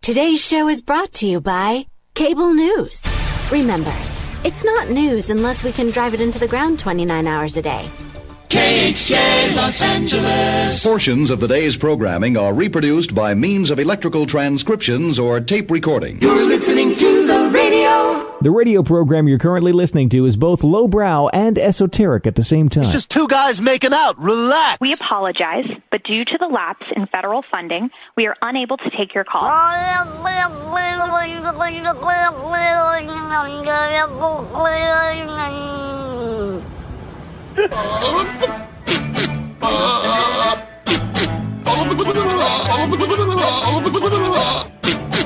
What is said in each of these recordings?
Today's show is brought to you by Cable News. Remember, it's not news unless we can drive it into the ground 29 hours a day. KHJ Los Angeles. Portions of the day's programming are reproduced by means of electrical transcriptions or tape recording. You're listening to the radio. The radio program you're currently listening to is both lowbrow and esoteric at the same time. It's just two guys making out. Relax. We apologize, but due to the lapse in federal funding, we are unable to take your call.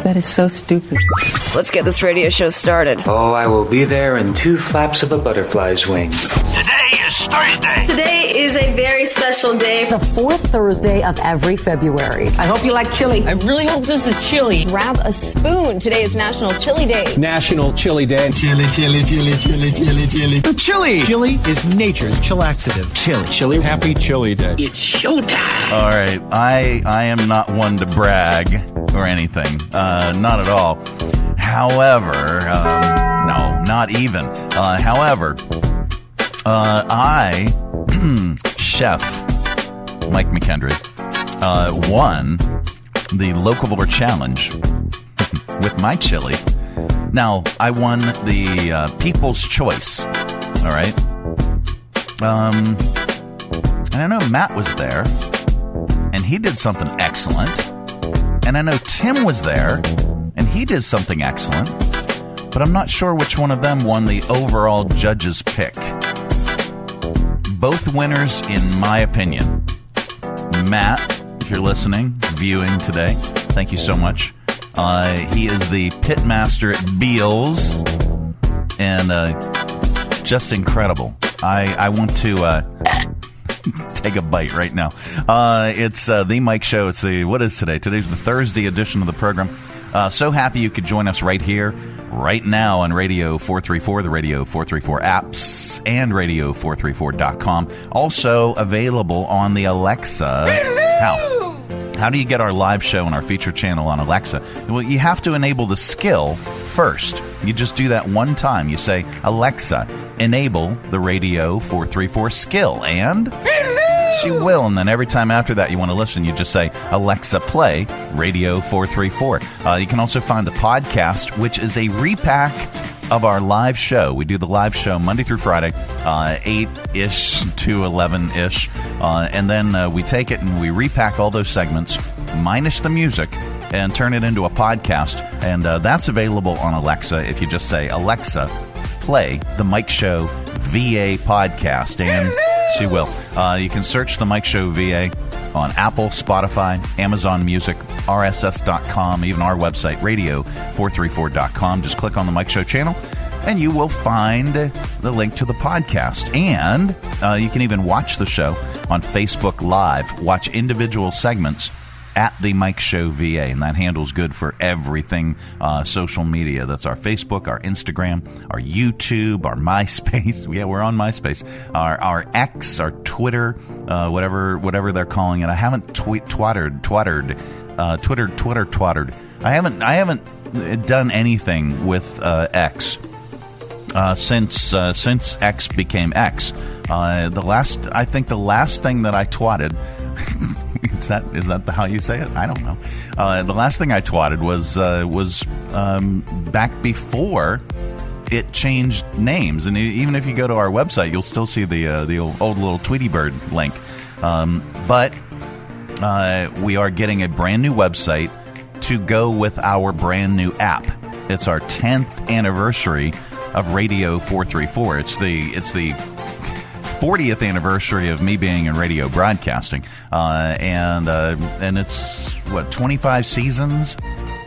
That is so stupid. Let's get this radio show started. Oh, I will be there in 2 flaps of a butterfly's wing. Today is Thursday. Today is a very special day. The 4th Thursday of every February. I hope you like chili. I really hope this is chili. Grab a spoon. Today is National Chili Day. National Chili Day. Chili, chili, chili, chili, chili, chili. Chili! Chili is nature's chillaxative. Chili. Chili. Happy Chili Day. It's showtime. All right. I am not one to brag or anything. Not at all. However, no, not even. However, I, Chef Mike McKendry, won the Locavore Challenge with my chili. Now, I won the People's Choice. All right. And I know Matt was there, and he did something excellent. And I know Tim was there, and he did something excellent. But I'm not sure which one of them won the overall judge's pick. Both winners, in my opinion. Matt, if you're listening, viewing today, thank you so much. He is the pit master at Beals, and just incredible. I want to take a bite right now. It's the Mike Show. It's what is today? Today's the Thursday edition of the program. So happy you could join us right here, right now on Radio 434, the Radio 434 apps, and Radio434.com. Also available on the Alexa. How do you get our live show and our feature channel on Alexa? Well, you have to enable the skill first. You just do that one time. You say, Alexa, enable the Radio 434 skill, and she will. And then every time after that you want to listen, you just say, Alexa, play Radio 434. You can also find the podcast, which is a repack of our live show. We do the live show Monday through Friday, 8-ish to 11-ish. And then we take it and we repack all those segments, minus the music, and turn it into a podcast. And that's available on Alexa if you just say, Alexa, play the Mike Show VA podcast. And she will. You can search the Mike Show VA on Apple, Spotify, Amazon Music, RSS.com, even our website, Radio434.com. Just click on the Mike Show channel, and you will find the link to the podcast. And you can even watch the show on Facebook Live. Watch individual segments at the Mike Show VA, and that handle's good for everything social media. That's our Facebook, our Instagram, our YouTube, our MySpace. Yeah, we're on MySpace. Our X, our Twitter, whatever they're calling it. I haven't twattered. I haven't done anything with X since X became X. The last thing that I twatted. Is that how you say it? I don't know. The last thing I twatted was back before it changed names, and even if you go to our website, you'll still see the old little Tweety Bird link. But we are getting a brand new website to go with our brand new app. It's our 10th anniversary of Radio 434. It's the 40th anniversary of me being in radio broadcasting, and it's 25 seasons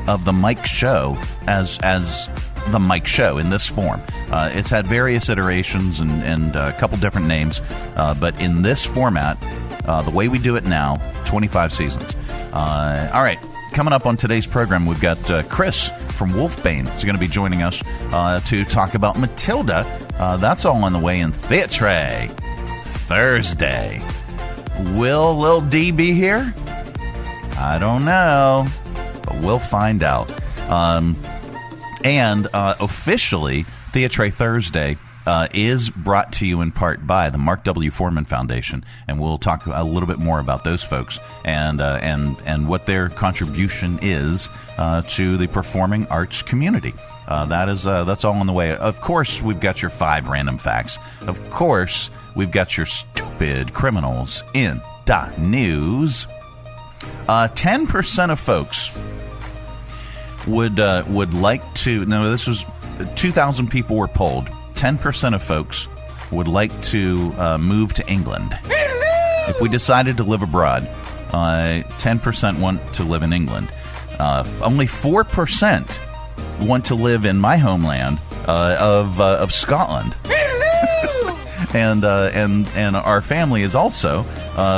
of the Mike Show as the Mike Show in this form. It's had various iterations and a couple different names, but in this format, the way we do it now, 25 seasons. All right, coming up on today's program, we've got Chris from Wolfbane. He's going to be joining us to talk about Matilda. That's all on the way in Theatre Thursday. Will Lil D be here? I don't know, but We'll find out. And officially, Theatre Thursday is brought to you in part by the Mark W. Foreman Foundation, and we'll talk a little bit more about those folks and what their contribution is to the performing arts community. That's all on the way. Of course, we've got your 5 random facts. Of course, we've got your stupid criminals in the news. 10% of folks would like to. No, this was 2,000 people were polled. 10% of folks would like to move to England. If we decided to live abroad, 10% want to live in England. Only 4% want to live in my homeland of Scotland. and our family is also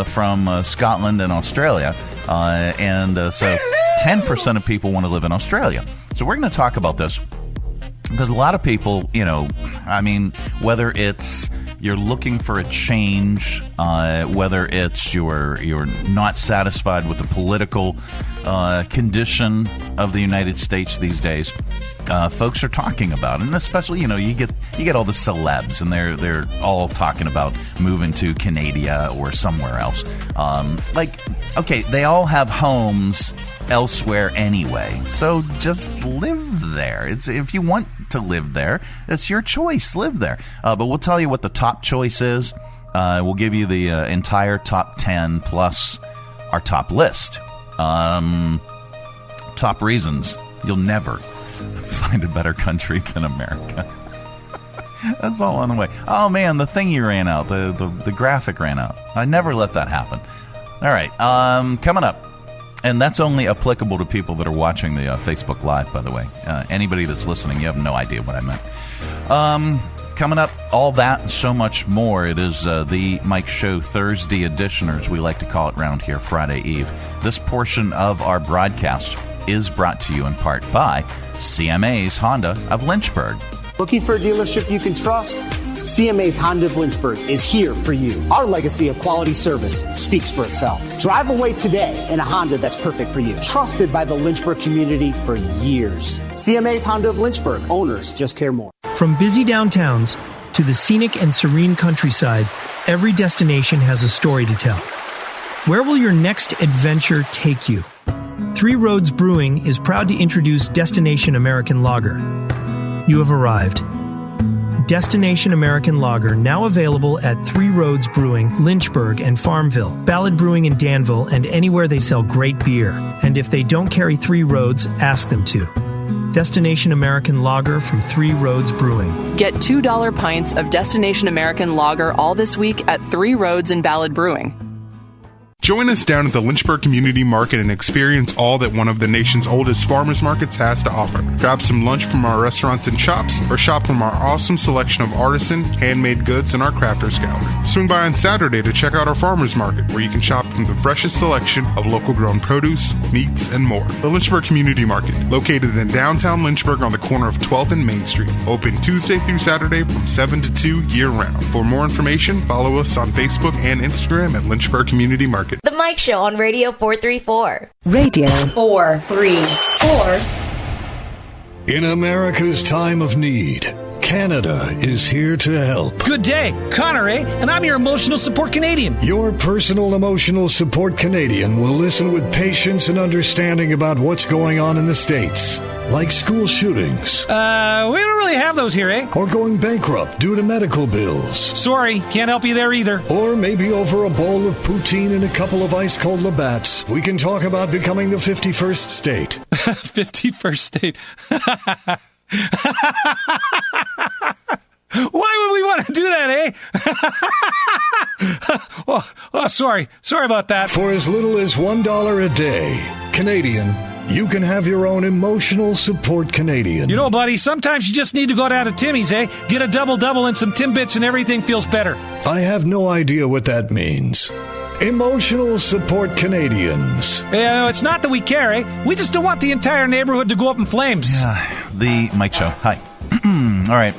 from Scotland and Australia. So 10% of people want to live in Australia. So we're going to talk about this. Because a lot of people, whether it's you're looking for a change, whether it's you're not satisfied with the political condition of the United States these days, folks are talking about it. And especially, you get all the celebs, and they're all talking about moving to Canada or somewhere else. They all have homes elsewhere anyway, so just live there. If you want to live there, it's your choice. Live there. But we'll tell you what the top choice is. We'll give you the entire top 10 plus our top list. Top reasons you'll never find a better country than America. That's all on the way. Oh man, the thingy ran out. The graphic ran out. I never let that happen. All right, coming up. And that's only applicable to people that are watching the Facebook Live, by the way. Anybody that's listening, you have no idea what I meant. Coming up, all that and so much more. It is the Mike Show Thursday edition, or as we like to call it around here, Friday Eve. This portion of our broadcast is brought to you in part by CMA's Honda of Lynchburg. Looking for a dealership you can trust? CMA's Honda of Lynchburg is here for you. Our legacy of quality service speaks for itself. Drive away today in a Honda that's perfect for you. Trusted by the Lynchburg community for years. CMA's Honda of Lynchburg. Owners just care more. From busy downtowns to the scenic and serene countryside, every destination has a story to tell. Where will your next adventure take you? Three Roads Brewing is proud to introduce Destination American Lager. You have arrived. Destination American Lager, now available at Three Roads Brewing, Lynchburg, and Farmville, Ballard Brewing in Danville, and anywhere they sell great beer. And if they don't carry Three Roads, ask them to. Destination American Lager from Three Roads Brewing. Get $2 pints of Destination American Lager all this week at Three Roads and Ballard Brewing. Join us down at the Lynchburg Community Market and experience all that one of the nation's oldest farmers markets has to offer. Grab some lunch from our restaurants and shops, or shop from our awesome selection of artisan, handmade goods in our crafters gallery. Swing by on Saturday to check out our farmers market, where you can shop from the freshest selection of local grown produce, meats, and more. The Lynchburg Community Market, located in downtown Lynchburg on the corner of 12th and Main Street. Open Tuesday through Saturday from 7 to 2 year-round. For more information, follow us on Facebook and Instagram at Lynchburg Community Market. The Mike Show on Radio 434. Radio 434. In America's time of need, Canada is here to help. Good day, Connor, and I'm your emotional support Canadian. Your personal emotional support Canadian will listen with patience and understanding about what's going on in the States. Like school shootings. We don't really have those here, eh? Or going bankrupt due to medical bills. Sorry, can't help you there either. Or maybe over a bowl of poutine and a couple of ice-cold Labatt's, we can talk about becoming the 51st state. 51st state. Why would we want to do that, eh? Sorry about that. For as little as $1 a day, Canadian, you can have your own emotional support Canadian. You know, buddy, sometimes you just need to go down to Timmy's, eh? Get a double and some Timbits and everything feels better. I have no idea what that means. Emotional support Canadians. Yeah, it's not that we care, eh? We just don't want the entire neighborhood to go up in flames. Yeah, the Mike Show. Hi. All right.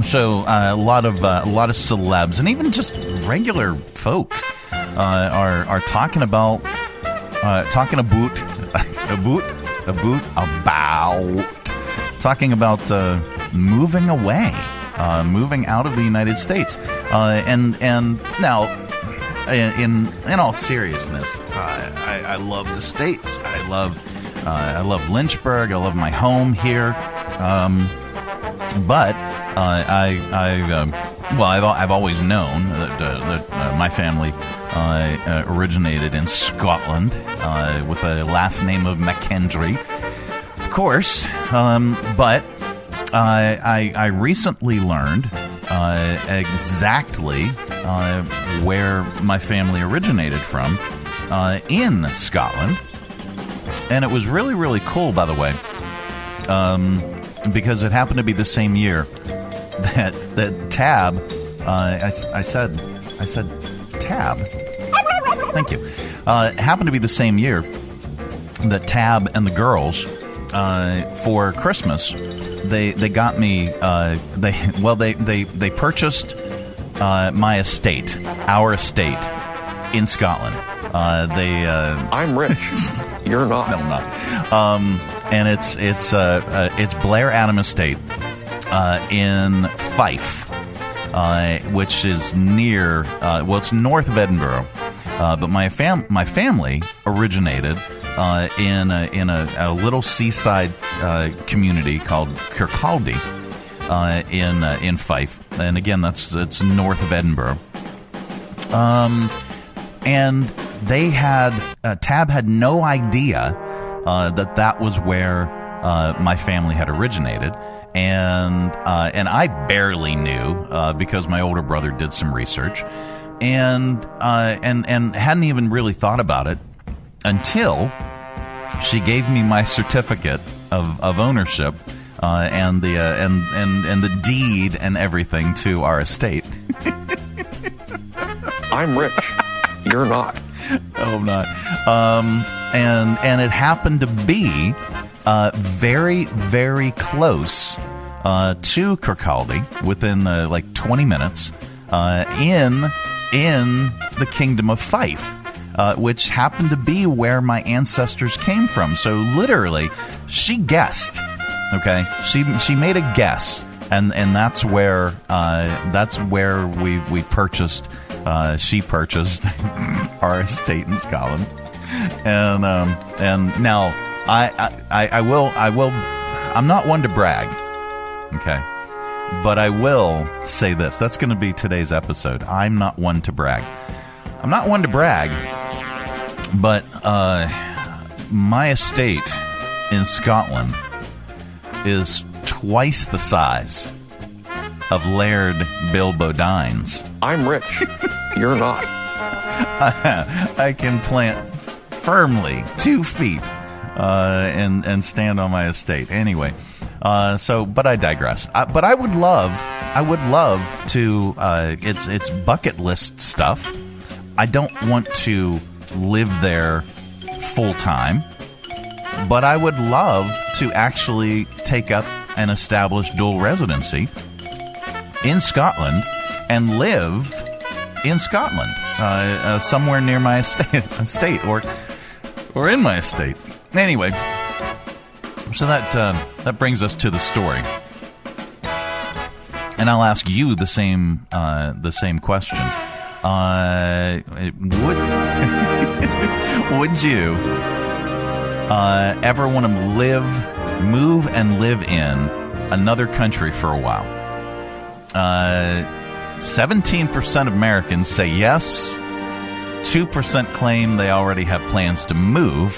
So a lot of celebs and even just regular folk are talking about talking about moving away, moving out of the United States, and now, in all seriousness, I love the States. I love Lynchburg. I love my home here. But I've always known that my family originated in Scotland with a last name of McKendry, of course. But I recently learned exactly where my family originated from in Scotland, and it was really, really cool, by the way. Because it happened to be the same year that Tab, I said Tab. Thank you. It happened to be the same year that Tab and the girls, for Christmas, they got me. They purchased my estate, our estate in Scotland. I'm rich. You're not. No, I'm not. And it's Blair Adam Estate in Fife, which is near. It's north of Edinburgh, but my family originated in a little seaside community called Kirkcaldy in Fife, and again that's north of Edinburgh. And they Tab had no idea that was where my family had originated, and I barely knew because my older brother did some research, and hadn't even really thought about it until she gave me my certificate of ownership and the deed and everything to our estate. I'm rich. You're not. No, I'm not. And it happened to be very, very close to Kirkcaldy, within like 20 minutes, in the Kingdom of Fife, which happened to be where my ancestors came from. So literally, she guessed. Okay, she made a guess, and that's where we purchased. She purchased our estate in Scotland, and now I will. I'm not one to brag, okay, but I will say this. That's going to be today's episode. I'm not one to brag. But my estate in Scotland is twice the size of Laird Bill Bodine's. I'm rich. You're not. I can plant firmly 2 feet and stand on my estate. Anyway, but I digress. But I would love to. It's bucket list stuff. I don't want to live there full time, but I would love to actually take up an established dual residency in Scotland and live in Scotland, somewhere near my estate or in my estate. Anyway, so that brings us to the story, and I'll ask you the same question. Would you ever want to move and live in another country for a while? 17% of Americans say yes. 2% claim they already have plans to move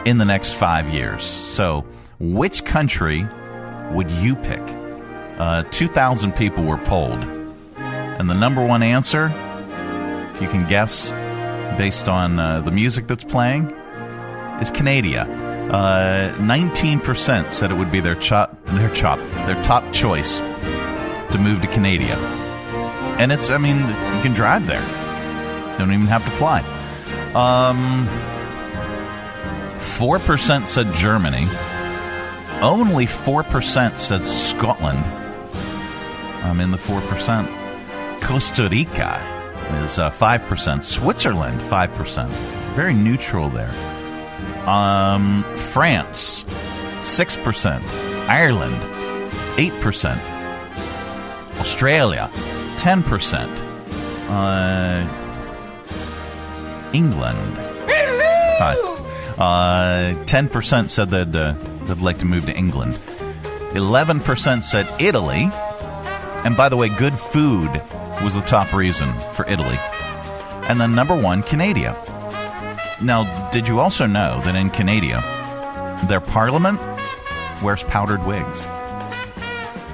in the next 5 years. So, which country would you pick? 2,000 people were polled. And the number one answer, if you can guess based on the music that's playing, is Canada. 19% said it would be their top choice to move to Canada. And you can drive there. Don't even have to fly. 4% said Germany. Only 4% said Scotland. I'm in the 4%. Costa Rica is 5%. Switzerland, 5%. Very neutral there. France, 6%. Ireland, 8%. Australia, 10%. England, 10% said they'd like to move to England. 11% said Italy. And by the way, good food was the top reason for Italy. And then number 1, Canada. Now, did you also know that in Canada, their parliament wears powdered wigs?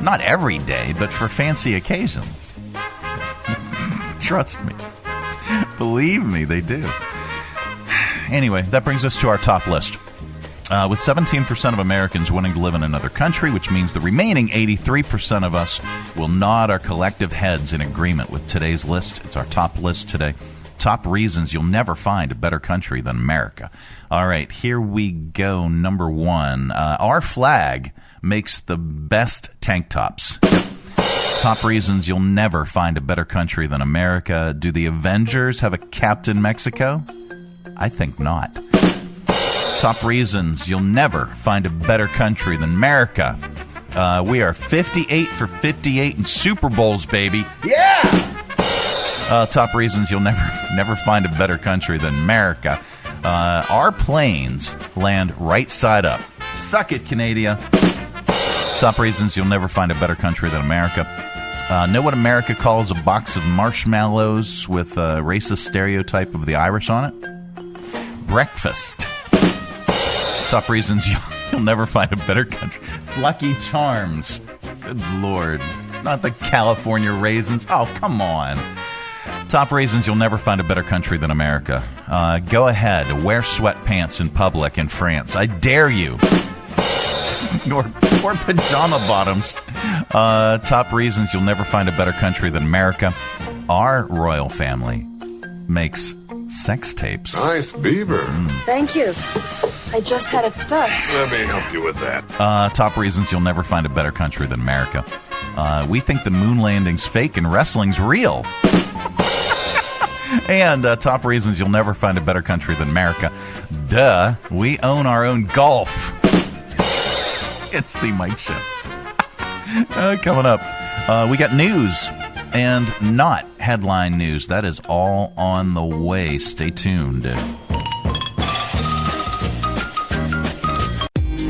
Not every day, but for fancy occasions. Trust me. Believe me, they do. Anyway, that brings us to our top list. With 17% of Americans wanting to live in another country, which means the remaining 83% of us will nod our collective heads in agreement with today's list. It's our top list today. Top reasons you'll never find a better country than America. All right, here we go. Number 1. Our flag makes the best tank tops. Top reasons you'll never find a better country than America. Do the Avengers have a Captain Mexico? I think not. Top reasons you'll never find a better country than America. We are 58 for 58 in Super Bowls, baby. Yeah! Top reasons you'll never find a better country than America. Our planes land right side up. Suck it, Canada. Top reasons you'll never find a better country than America. Know what America calls a box of marshmallows with a racist stereotype of the Irish on it? Breakfast. Top reasons you'll never find a better country. Lucky Charms. Good Lord. Not the California raisins. Oh, come on. Top reasons you'll never find a better country than America. Go ahead. Wear sweatpants in public in France. I dare you. Or pajama bottoms. Top reasons you'll never find a better country than America. Our royal family makes sex tapes. Nice beaver. Thank you. I just had it stuffed. Let me help you with that. Top reasons you'll never find a better country than America. We think the moon landing's fake and wrestling's real. And top reasons you'll never find a better country than America. Duh, we own our own golf. It's the Mike Show. Coming up, we got news and not headline news. That is all on the way. Stay tuned.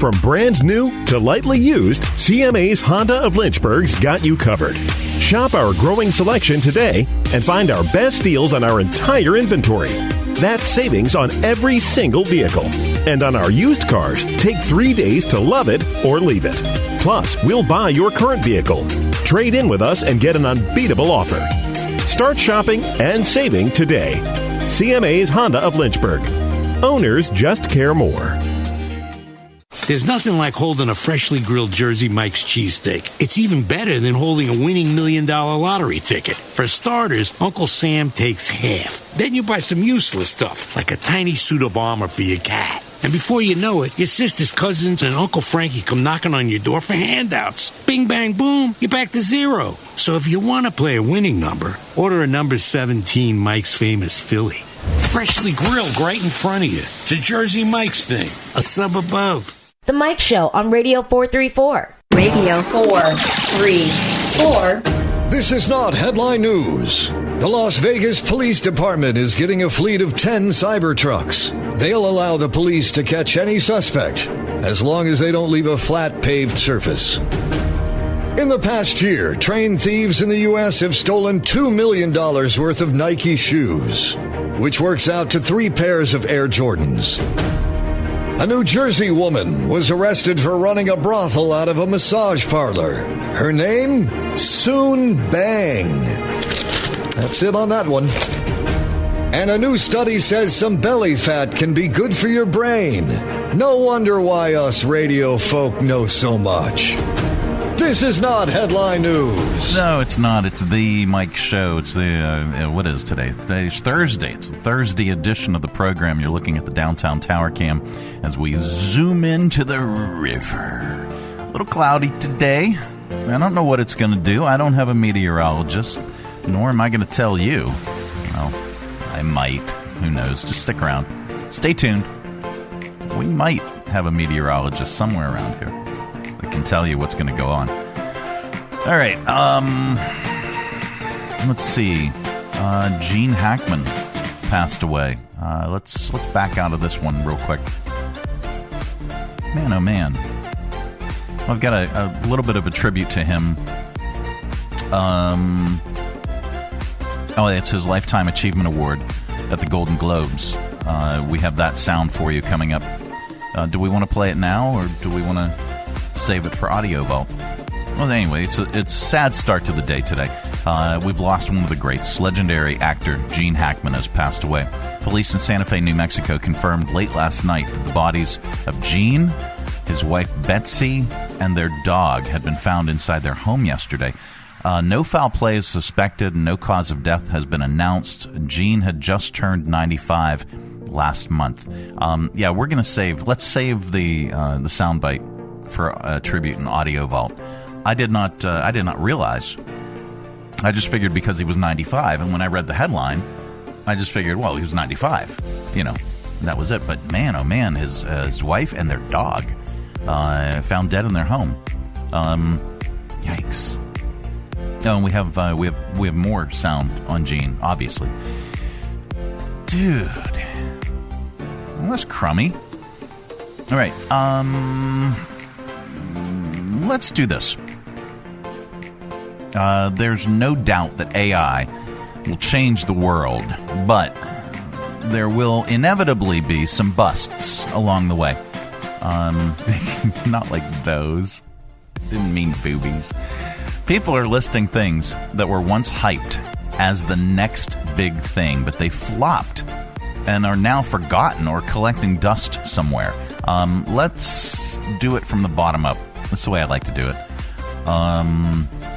From brand new to lightly used, CMA's Honda of Lynchburg's got you covered. Shop our growing selection today and find our best deals on our entire inventory. That's savings on every single vehicle. And on our used cars, take 3 days to love it or leave it. Plus, we'll buy your current vehicle. Trade in with us and get an unbeatable offer. Start shopping and saving today. CMA's Honda of Lynchburg. Owners just care more. There's nothing like holding a freshly grilled Jersey Mike's cheesesteak. It's even better than holding a winning $1 million lottery ticket. For starters, Uncle Sam takes half. Then you buy some useless stuff, like a tiny suit of armor for your cat. And before you know it, your sister's cousins and Uncle Frankie come knocking on your door for handouts. Bing, bang, boom, you're back to zero. So if you want to play a winning number, order a number 17 Mike's Famous Philly. Freshly grilled right in front of you. It's a Jersey Mike's thing, a sub above. The Mike Show on Radio 434. Radio 434. This is not headline news. The Las Vegas Police Department is getting a fleet of 10 cyber trucks. They'll allow the police to catch any suspect, as long as they don't leave a flat paved surface. In the past year, trained thieves in the U.S. have stolen $2 million worth of Nike shoes, which works out to 3 pairs of Air Jordans. A New Jersey woman was arrested for running a brothel out of a massage parlor. Her name? Soon Bang. That's it on that one. And a new study says some belly fat can be good for your brain. No wonder why us radio folk know so much. This is not headline news. No, it's not. It's the Mike Show. It's the, what is today? Today's Thursday. It's the Thursday edition of the program. You're looking at the downtown tower cam as we zoom into the river. A little cloudy today. I don't know what it's going to do. I don't have a meteorologist, nor am I going to tell you. Well, I might. Who knows? Just stick around. Stay tuned. we might have a meteorologist somewhere around here that can tell you what's going to go on. All right. Let's see. Gene Hackman passed away. Let's back out of this one real quick. Man, oh man. I've got a little bit of a tribute to him. It's his Lifetime Achievement Award at the Golden Globes. We have that sound for you coming up. Do we want to play it now, or do we want to save it for Audio Vault? Well, anyway, it's a sad start to the day today. We've lost one of the greats. Legendary actor Gene Hackman has passed away. Police in Santa Fe, New Mexico confirmed late last night that the bodies of Gene, his wife Betsy, and their dog had been found inside their home yesterday. No foul play is suspected, and no cause of death has been announced. Gene had just turned 95 last month. We're going to let's save the soundbite for a tribute in Audio Vault. I did not realize. I just figured because he was 95, and when I read the headline, I just figured, well, he was 95. You know, that was it. But man, oh man, his wife and their dog found dead in their home. Yikes. Oh, and we have more sound on Gene, obviously. Dude, well, that's crummy. All right, let's do this. There's no doubt that AI will change the world, but there will inevitably be some busts along the way. Not like those. Didn't mean boobies. People are listing things that were once hyped as the next big thing, but they flopped and are now forgotten or collecting dust somewhere. Let's do it from the bottom up. That's the way I like to do it.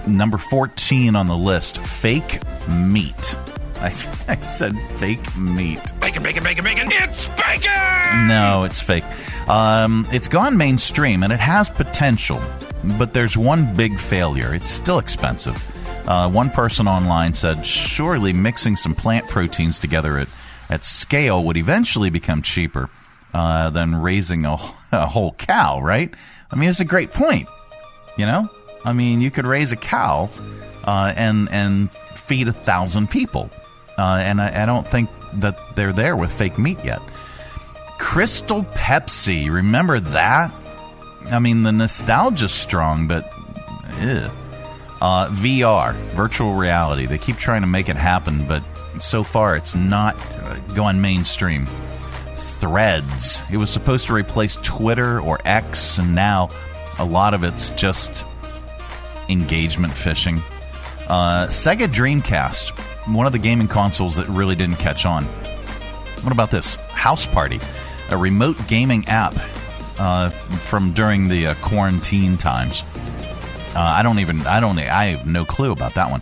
Number 14 on the list, fake meat. I said fake meat. Bacon, bacon, bacon, bacon. It's bacon! No, it's fake. It's gone mainstream, and it has potential, but there's one big failure. It's still expensive. One person online said, surely mixing some plant proteins together at scale would eventually become cheaper than raising a whole cow, right? I mean, it's a great point, you know? I mean, you could raise a cow and feed 1,000 people. And I don't think that they're there with fake meat yet. Crystal Pepsi, remember that? I mean, the nostalgia's strong, but VR, virtual reality. They keep trying to make it happen, but so far it's not going mainstream. Threads. It was supposed to replace Twitter or X, and now a lot of it's just engagement fishing. Sega Dreamcast, one of the gaming consoles that really didn't catch on. What about this? House Party, a remote gaming app from during the quarantine times. I have no clue about that one.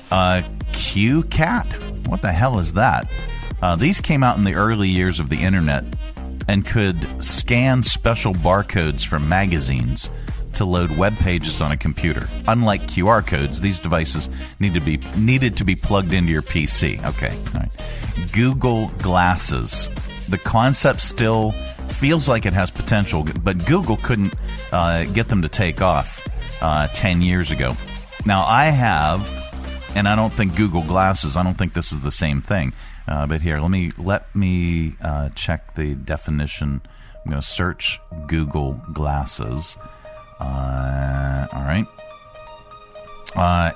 QCat? What the hell is that? These came out in the early years of the internet and could scan special barcodes from magazines to load web pages on a computer. Unlike QR codes, these devices needed to be plugged into your PC. Okay, all right. Google Glasses. The concept still feels like it has potential, but Google couldn't get them to take off 10 years ago. Now, I have, and I don't think Google Glasses, I don't think this is the same thing. But here, let me check the definition. I'm going to search Google Glasses. All right.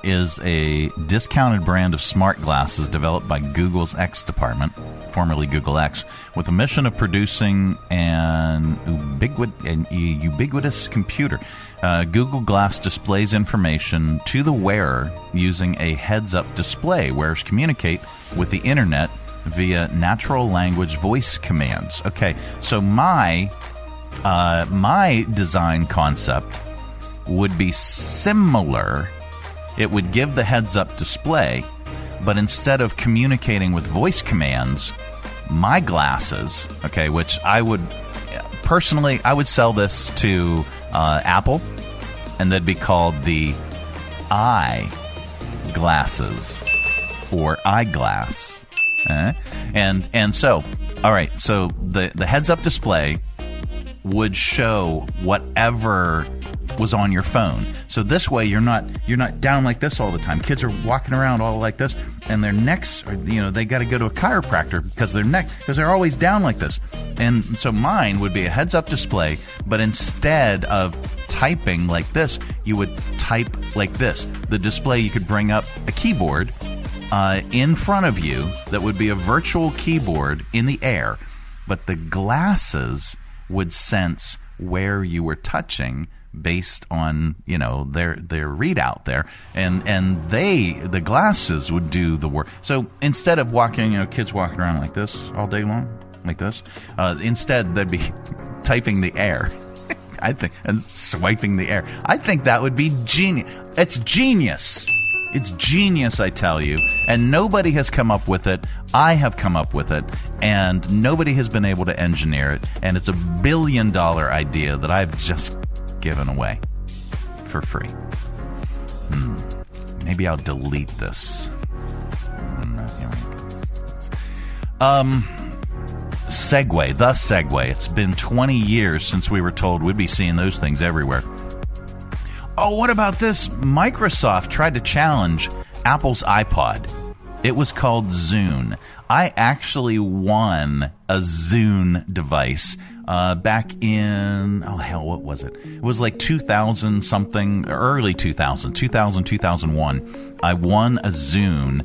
Is a discounted brand of smart glasses developed by Google's X department, formerly Google X, with a mission of producing an ubiquitous computer. Google Glass displays information to the wearer using a heads-up display. Wearers communicate with the internet via natural language voice commands. Okay, so my design concept would be similar. It would give the heads-up display, but instead of communicating with voice commands, my glasses, okay, which I would sell this to Apple, and they'd be called the eyeglasses or eyeglass. And so, all right, so the heads-up display would show whatever was on your phone. So this way you're not down like this all the time. Kids are walking around all like this, and their necks are, they got to go to a chiropractor because they're always down like this. And so mine would be a heads-up display, but instead of typing like this, you would type like this. The display, you could bring up a keyboard in front of you that would be a virtual keyboard in the air, but the glasses would sense where you were touching based on their readout there, and the glasses would do the work. So instead of walking, kids walking around like this all day long, like this, instead they'd be typing the air. I think, and swiping the air. I think that would be genius. It's genius. It's genius, I tell you. And nobody has come up with it. I have come up with it. And nobody has been able to engineer it. And it's $1 billion idea that I've just given away for free. Maybe I'll delete this. Segway, the Segway. It's been 20 years since we were told we'd be seeing those things everywhere. Oh, what about this? Microsoft tried to challenge Apple's iPod. It was called Zune. I actually won a Zune device back in, what was it? It was like 2000 something, early 2000, 2001. I won a Zune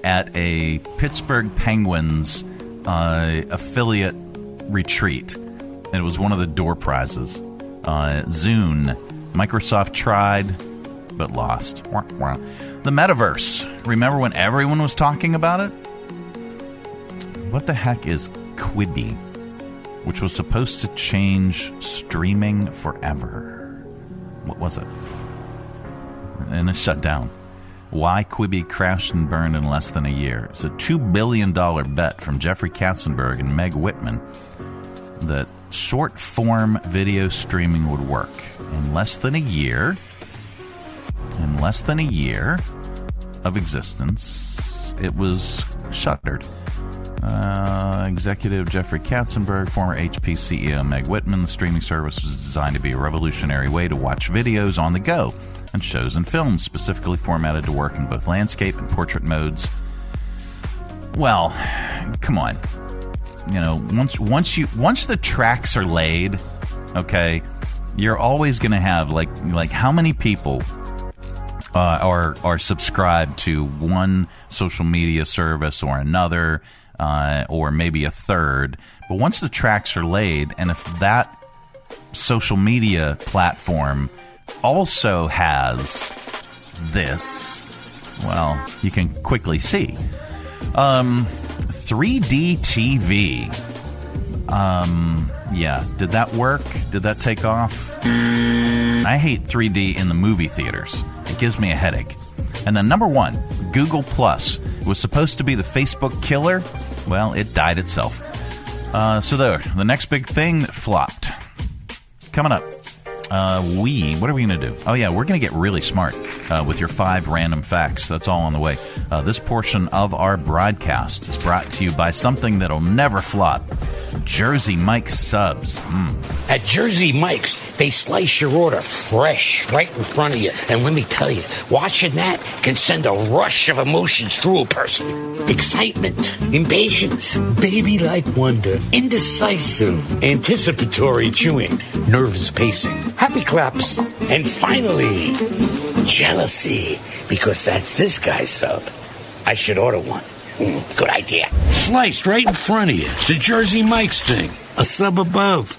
at a Pittsburgh Penguins affiliate retreat. And it was one of the door prizes. Zune. Microsoft tried, but lost. The metaverse. Remember when everyone was talking about it? What the heck is Quibi? Which was supposed to change streaming forever. What was it? And it shut down. Why Quibi crashed and burned in less than a year. It's a $2 billion bet from Jeffrey Katzenberg and Meg Whitman that short-form video streaming would work. In less than a year of existence, it was shuttered. Executive Jeffrey Katzenberg, former HP CEO Meg Whitman. The streaming service was designed to be a revolutionary way to watch videos on the go, and shows and films specifically formatted to work in both landscape and portrait modes. Well, come on. Once the tracks are laid, okay, you're always going to have like how many people are subscribed to one social media service or another, or maybe a third. But once the tracks are laid, and if that social media platform also has this, well, you can quickly see. 3D TV. Yeah, did that work? Did that take off? I hate 3D in the movie theaters. It gives me a headache. And then number one, Google Plus. It was supposed to be the Facebook killer. Well, it died itself. So there, the next big thing that flopped. Coming up. What are we going to do? Oh, yeah, we're going to get really smart with your 5 random facts. That's all on the way. This portion of our broadcast is brought to you by something that'll never flop. Jersey Mike's subs. At Jersey Mike's, they slice your order fresh right in front of you. And let me tell you, watching that can send a rush of emotions through a person. Excitement, impatience, baby-like wonder, indecisive, anticipatory chewing, nervous pacing, happy claps, and finally, jealousy, because that's this guy's sub. I should order one. Good idea. Sliced right in front of you. It's a Jersey Mike's thing. A sub above.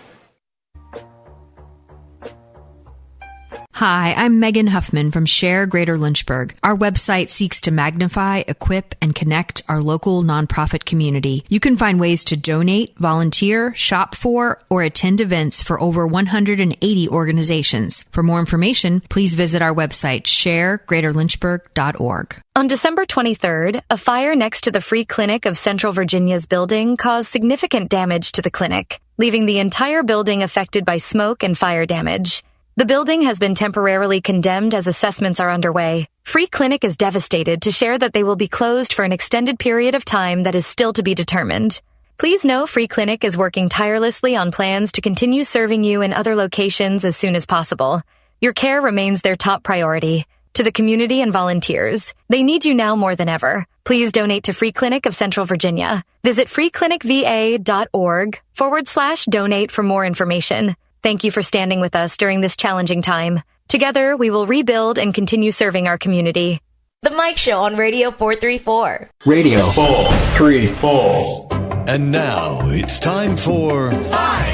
Hi, I'm Megan Huffman from Share Greater Lynchburg. Our website seeks to magnify, equip, and connect our local nonprofit community. You can find ways to donate, volunteer, shop for, or attend events for over 180 organizations. For more information, please visit our website, sharegreaterlynchburg.org. On December 23rd, a fire next to the Free Clinic of Central Virginia's building caused significant damage to the clinic, leaving the entire building affected by smoke and fire damage. The building has been temporarily condemned as assessments are underway. Free Clinic is devastated to share that they will be closed for an extended period of time that is still to be determined. Please know Free Clinic is working tirelessly on plans to continue serving you in other locations as soon as possible. Your care remains their top priority. To the community and volunteers, they need you now more than ever. Please donate to Free Clinic of Central Virginia. Visit freeclinicva.org/donate for more information. Thank you for standing with us during this challenging time. Together, we will rebuild and continue serving our community. The Mike Show on Radio 434. Radio 434. And now it's time for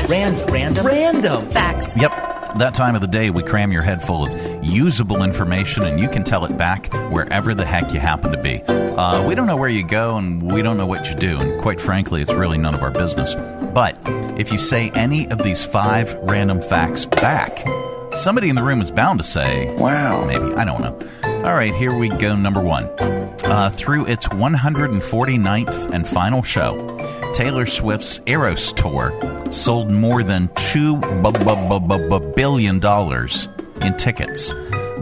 Random Facts. Yep. That time of the day, we cram your head full of usable information, and you can tell it back wherever the heck you happen to be. We don't know where you go, and we don't know what you do, and quite frankly, it's really none of our business. But if you say any of these 5 random facts back, somebody in the room is bound to say, wow, maybe, I don't know. All right, here we go. Number 1. Through its 149th and final show, Taylor Swift's Eras Tour sold more than $2 billion in tickets,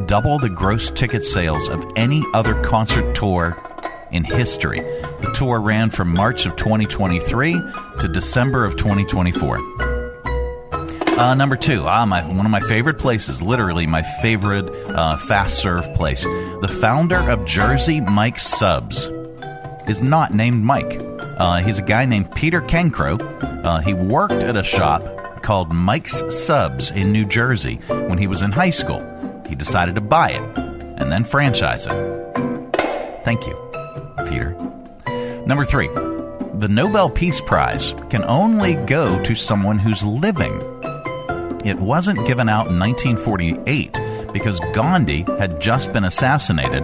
double the gross ticket sales of any other concert tour in history. The tour ran from March of 2023 to December of 2024. Number 2, one of my favorite places, literally my favorite fast serve place. The founder of Jersey Mike's Subs is not named Mike. He's a guy named Peter Cancro. He worked at a shop called Mike's Subs in New Jersey when he was in high school. He decided to buy it and then franchise it. Thank you, Peter. Number 3, the Nobel Peace Prize can only go to someone who's living. It wasn't given out in 1948 because Gandhi had just been assassinated,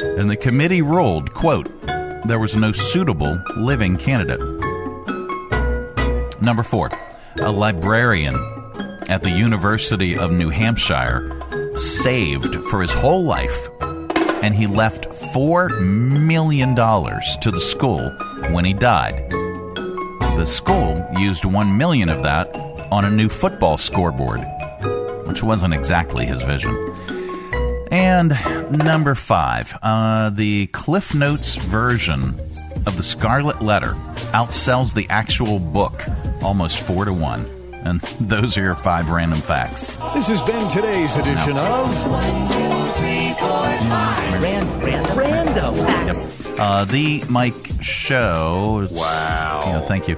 and the committee ruled, quote, there was no suitable living candidate. Number 4, a librarian at the University of New Hampshire saved for his whole life, and he left $4 million to the school when he died. The school used $1 million of that on a new football scoreboard, which wasn't exactly his vision. And number 5, the Cliff Notes version of The Scarlet Letter outsells the actual book almost 4-1. And those are your 5 random facts. This has been today's edition of 1, 2, 3, 4, 5. Random facts. The Mike Show. Wow. Thank you.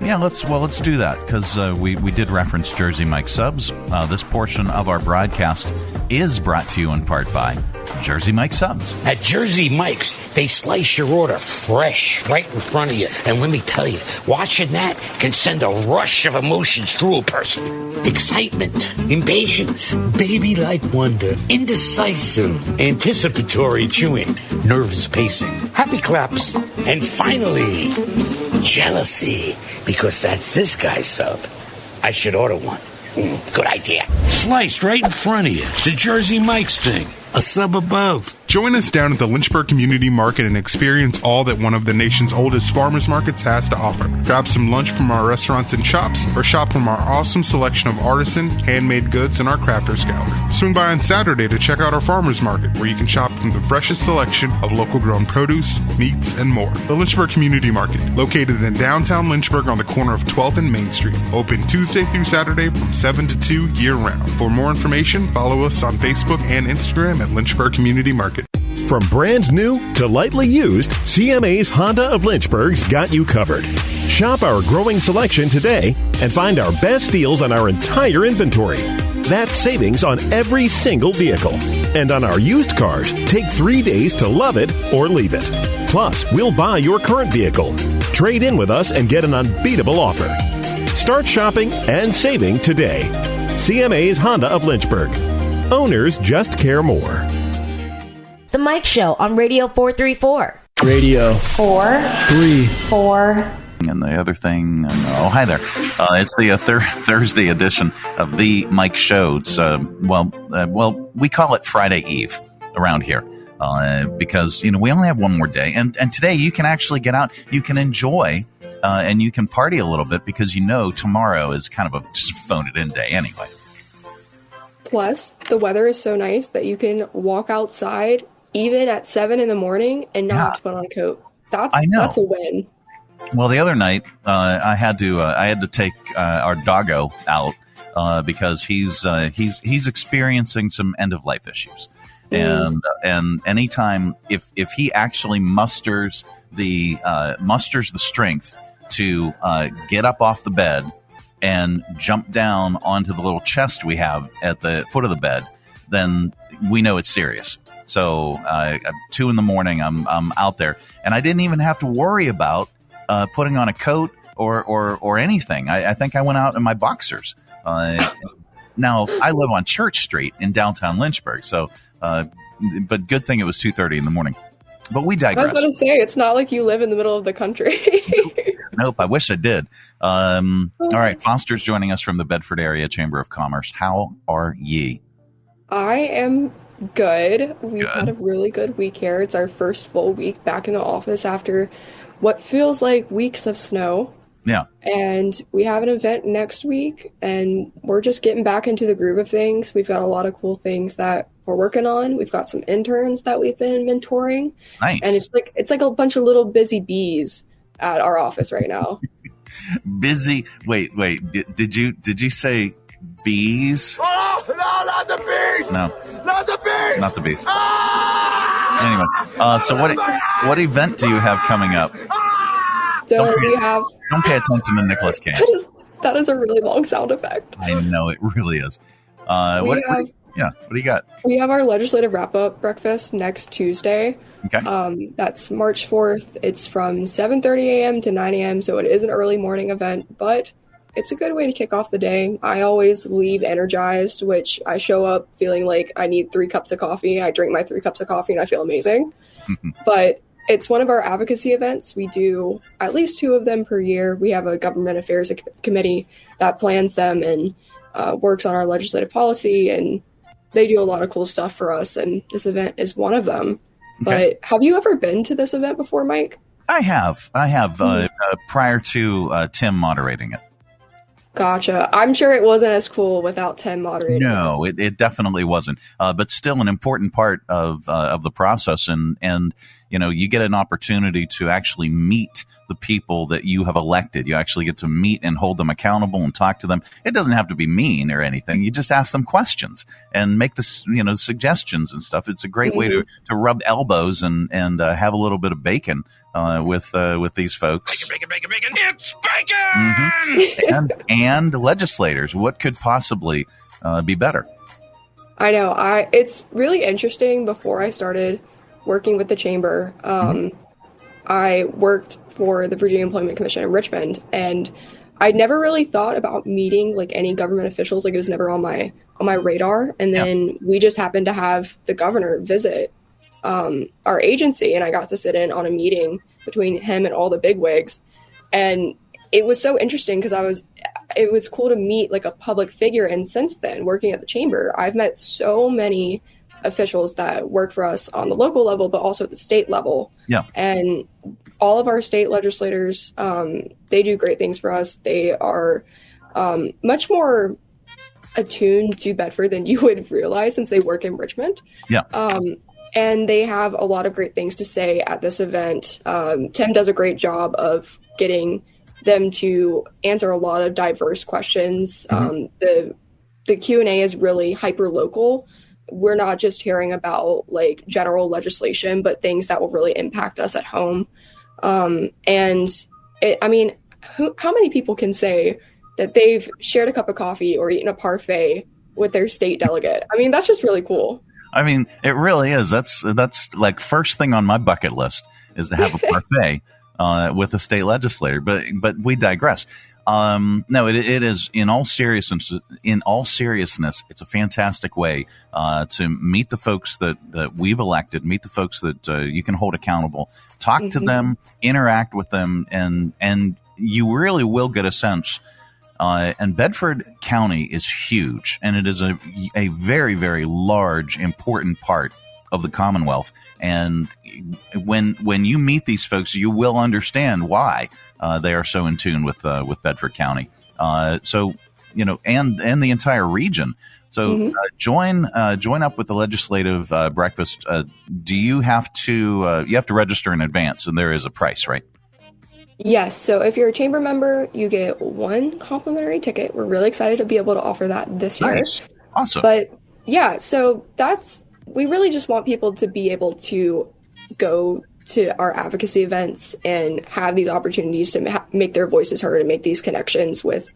Yeah, let's do that, because we did reference Jersey Mike's Subs. This portion of our broadcast is brought to you in part by Jersey Mike's Subs. At Jersey Mike's, they slice your order fresh right in front of you. And let me tell you, watching that can send a rush of emotions through a person. Excitement, impatience, baby-like wonder, indecisive, anticipatory chewing, nervous pacing, happy claps, and finally, jealousy, because that's this guy's sub. I should order one. Good idea. Sliced right in front of you. The Jersey Mike's thing. A sub above. Join us down at the Lynchburg Community Market and experience all that one of the nation's oldest farmers markets has to offer. Grab some lunch from our restaurants and shops, or shop from our awesome selection of artisan, handmade goods in our crafters gallery. Swing by on Saturday to check out our farmers market, where you can shop from the freshest selection of local grown produce, meats, and more. The Lynchburg Community Market, located in downtown Lynchburg on the corner of 12th and Main Street. Open Tuesday through Saturday from 7 to 2 year-round. For more information, follow us on Facebook and Instagram at Lynchburg Community Market. From brand new to lightly used, CMA's Honda of Lynchburg's got you covered. Shop our growing selection today and find our best deals on our entire inventory. That's savings on every single vehicle. And on our used cars, take 3 days to love it or leave it. Plus, we'll buy your current vehicle. Trade in with us and get an unbeatable offer. Start shopping and saving today. CMA's Honda of Lynchburg. Owners just care more. The Mike Show on Radio 434. Radio 434. And the other thing, hi there. It's the Thursday edition of the Mike Show. It's, we call it Friday Eve around here because, we only have one more day. And today you can actually get out, you can enjoy, and you can party a little bit because tomorrow is kind of a just phone it in day anyway. Plus, the weather is so nice that you can walk outside even at 7 in the morning and not have to put on a coat. That's a win. Well, the other night I had to take our doggo out because he's experiencing some end of life issues, and anytime if he actually musters the strength to get up off the bed and jump down onto the little chest we have at the foot of the bed, then we know it's serious. So at 2 a.m, I'm out there, and I didn't even have to worry about putting on a coat or anything. I think I went out in my boxers. Now I live on Church Street in downtown Lynchburg, so but good thing it was 2:30 in the morning. But we digress. I was going to say, it's not like you live in the middle of the country. Nope, I wish I did. All right, Foster's joining us from the Bedford Area Chamber of Commerce. How are ye? I am good. We've had a really good week here. It's our first full week back in the office after what feels like weeks of snow. Yeah. And we have an event next week, and we're just getting back into the groove of things. We've got a lot of cool things that we're working on. We've got some interns that we've been mentoring. Nice. And it's like a bunch of little busy bees at our office right now. Busy. Wait. Did you say bees? Oh, no, not the bees! No. Not the bees! Not the bees. Anyway, so what event do you have coming up? So we have... Don't pay attention to Nicolas Cage. That is a really long sound effect. I know, it really is. What do you got? We have our legislative wrap-up breakfast next Tuesday. Okay. That's March 4th. It's from 7:30 a.m. to 9 a.m., so it is an early morning event, but it's a good way to kick off the day. I always leave energized, which I show up feeling like I need 3 cups of coffee. I drink my 3 cups of coffee, and I feel amazing. But it's one of our advocacy events. We do at least 2 of them per year. We have a government affairs committee that plans them and works on our legislative policy, and they do a lot of cool stuff for us, and this event is one of them. Okay. But have you ever been to this event before, Mike? I have prior to Tim moderating it. Gotcha. I'm sure it wasn't as cool without Tim moderating. No, it definitely wasn't. But still an important part of the process. And you get an opportunity to actually meet the people that you have elected. You actually get to meet and hold them accountable and talk to them. It doesn't have to be mean or anything. You just ask them questions and make suggestions and stuff. It's a great way to rub elbows and have a little bit of bacon with these folks. Bacon. It's bacon! And legislators. What could possibly be better? I know. It's really interesting. Before I started working with the chamber, I worked for the Virginia Employment Commission in Richmond, and I'd never really thought about meeting like any government officials. Like, it was never on my radar. And then we just happened to have the governor visit our agency, and I got to sit in on a meeting between him and all the bigwigs. And it was so interesting because it was cool to meet like a public figure. And since then, working at the chamber, I've met so many officials that work for us on the local level, but also at the state level. Yeah. And all of our state legislators, they do great things for us. They are much more attuned to Bedford than you would realize since they work in Richmond. Yeah. And they have a lot of great things to say at this event. Tim does a great job of getting them to answer a lot of diverse questions. The Q&A is really hyper local. We're not just hearing about like general legislation, but things that will really impact us at home. How many people can say that they've shared a cup of coffee or eaten a parfait with their state delegate? I mean, that's just really cool. I mean, it really is. That's like first thing on my bucket list is to have a parfait with a state legislator. But we digress. No, it is in all seriousness. It's a fantastic way to meet the folks that we've elected, meet the folks that you can hold accountable, talk to them, interact with them, and you really will get a sense. And Bedford County is huge, and it is a very, very large, important part of the Commonwealth. And when you meet these folks, you will understand why they are so in tune with Bedford County. And the entire region. So join up with the legislative breakfast. Do you have to register in advance, and there is a price, right? Yes, so if you're a chamber member, you get 1 complimentary ticket. We're really excited to be able to offer that this year. Nice. Awesome. But yeah, so we really just want people to be able to go to our advocacy events and have these opportunities to make their voices heard and make these connections with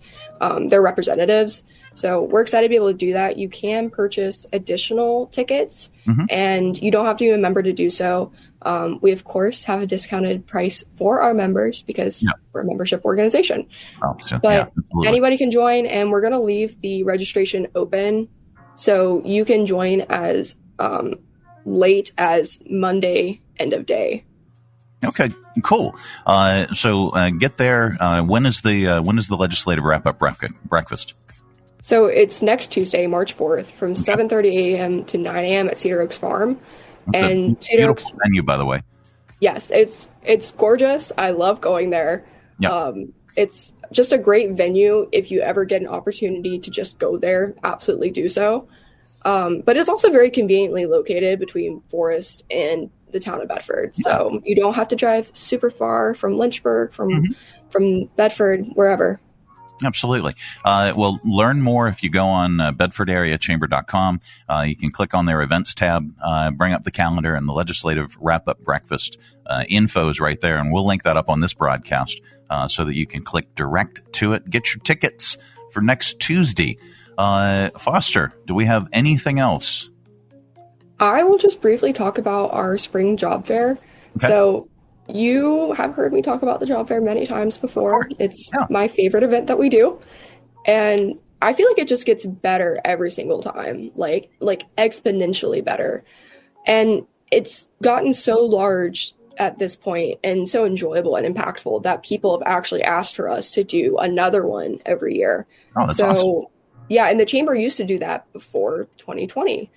their representatives. So we're excited to be able to do that. You can purchase additional tickets, and you don't have to be a member to do so. We, of course, have a discounted price for our members because we're a membership organization. But anybody can join, and we're going to leave the registration open so you can join as late as Monday end of day. Okay, cool. So get there. When is the legislative wrap-up breakfast? So it's next Tuesday, March 4th, from 7:30 a.m. to 9 a.m. at Cedar Oaks Farm. And Cedar Oaks venue, by the way. Yes, it's gorgeous. I love going there. Yep. It's just a great venue. If you ever get an opportunity to just go there, absolutely do so. But it's also very conveniently located between Forest and the town of Bedford. So you don't have to drive super far from Lynchburg, from Bedford, wherever. Absolutely. Well, learn more if you go on bedfordareachamber.com. You can click on their events tab, bring up the calendar, and the legislative wrap-up breakfast info is right there. And we'll link that up on this broadcast so that you can click direct to it. Get your tickets for next Tuesday. Foster, do we have anything else? I will just briefly talk about our spring job fair. Okay. So you have heard me talk about the job fair many times before. It's my favorite event that we do. And I feel like it just gets better every single time, like exponentially better. And it's gotten so large at this point and so enjoyable and impactful that people have actually asked for us to do another one every year. Oh, that's awesome. Yeah, and the chamber used to do that before 2020.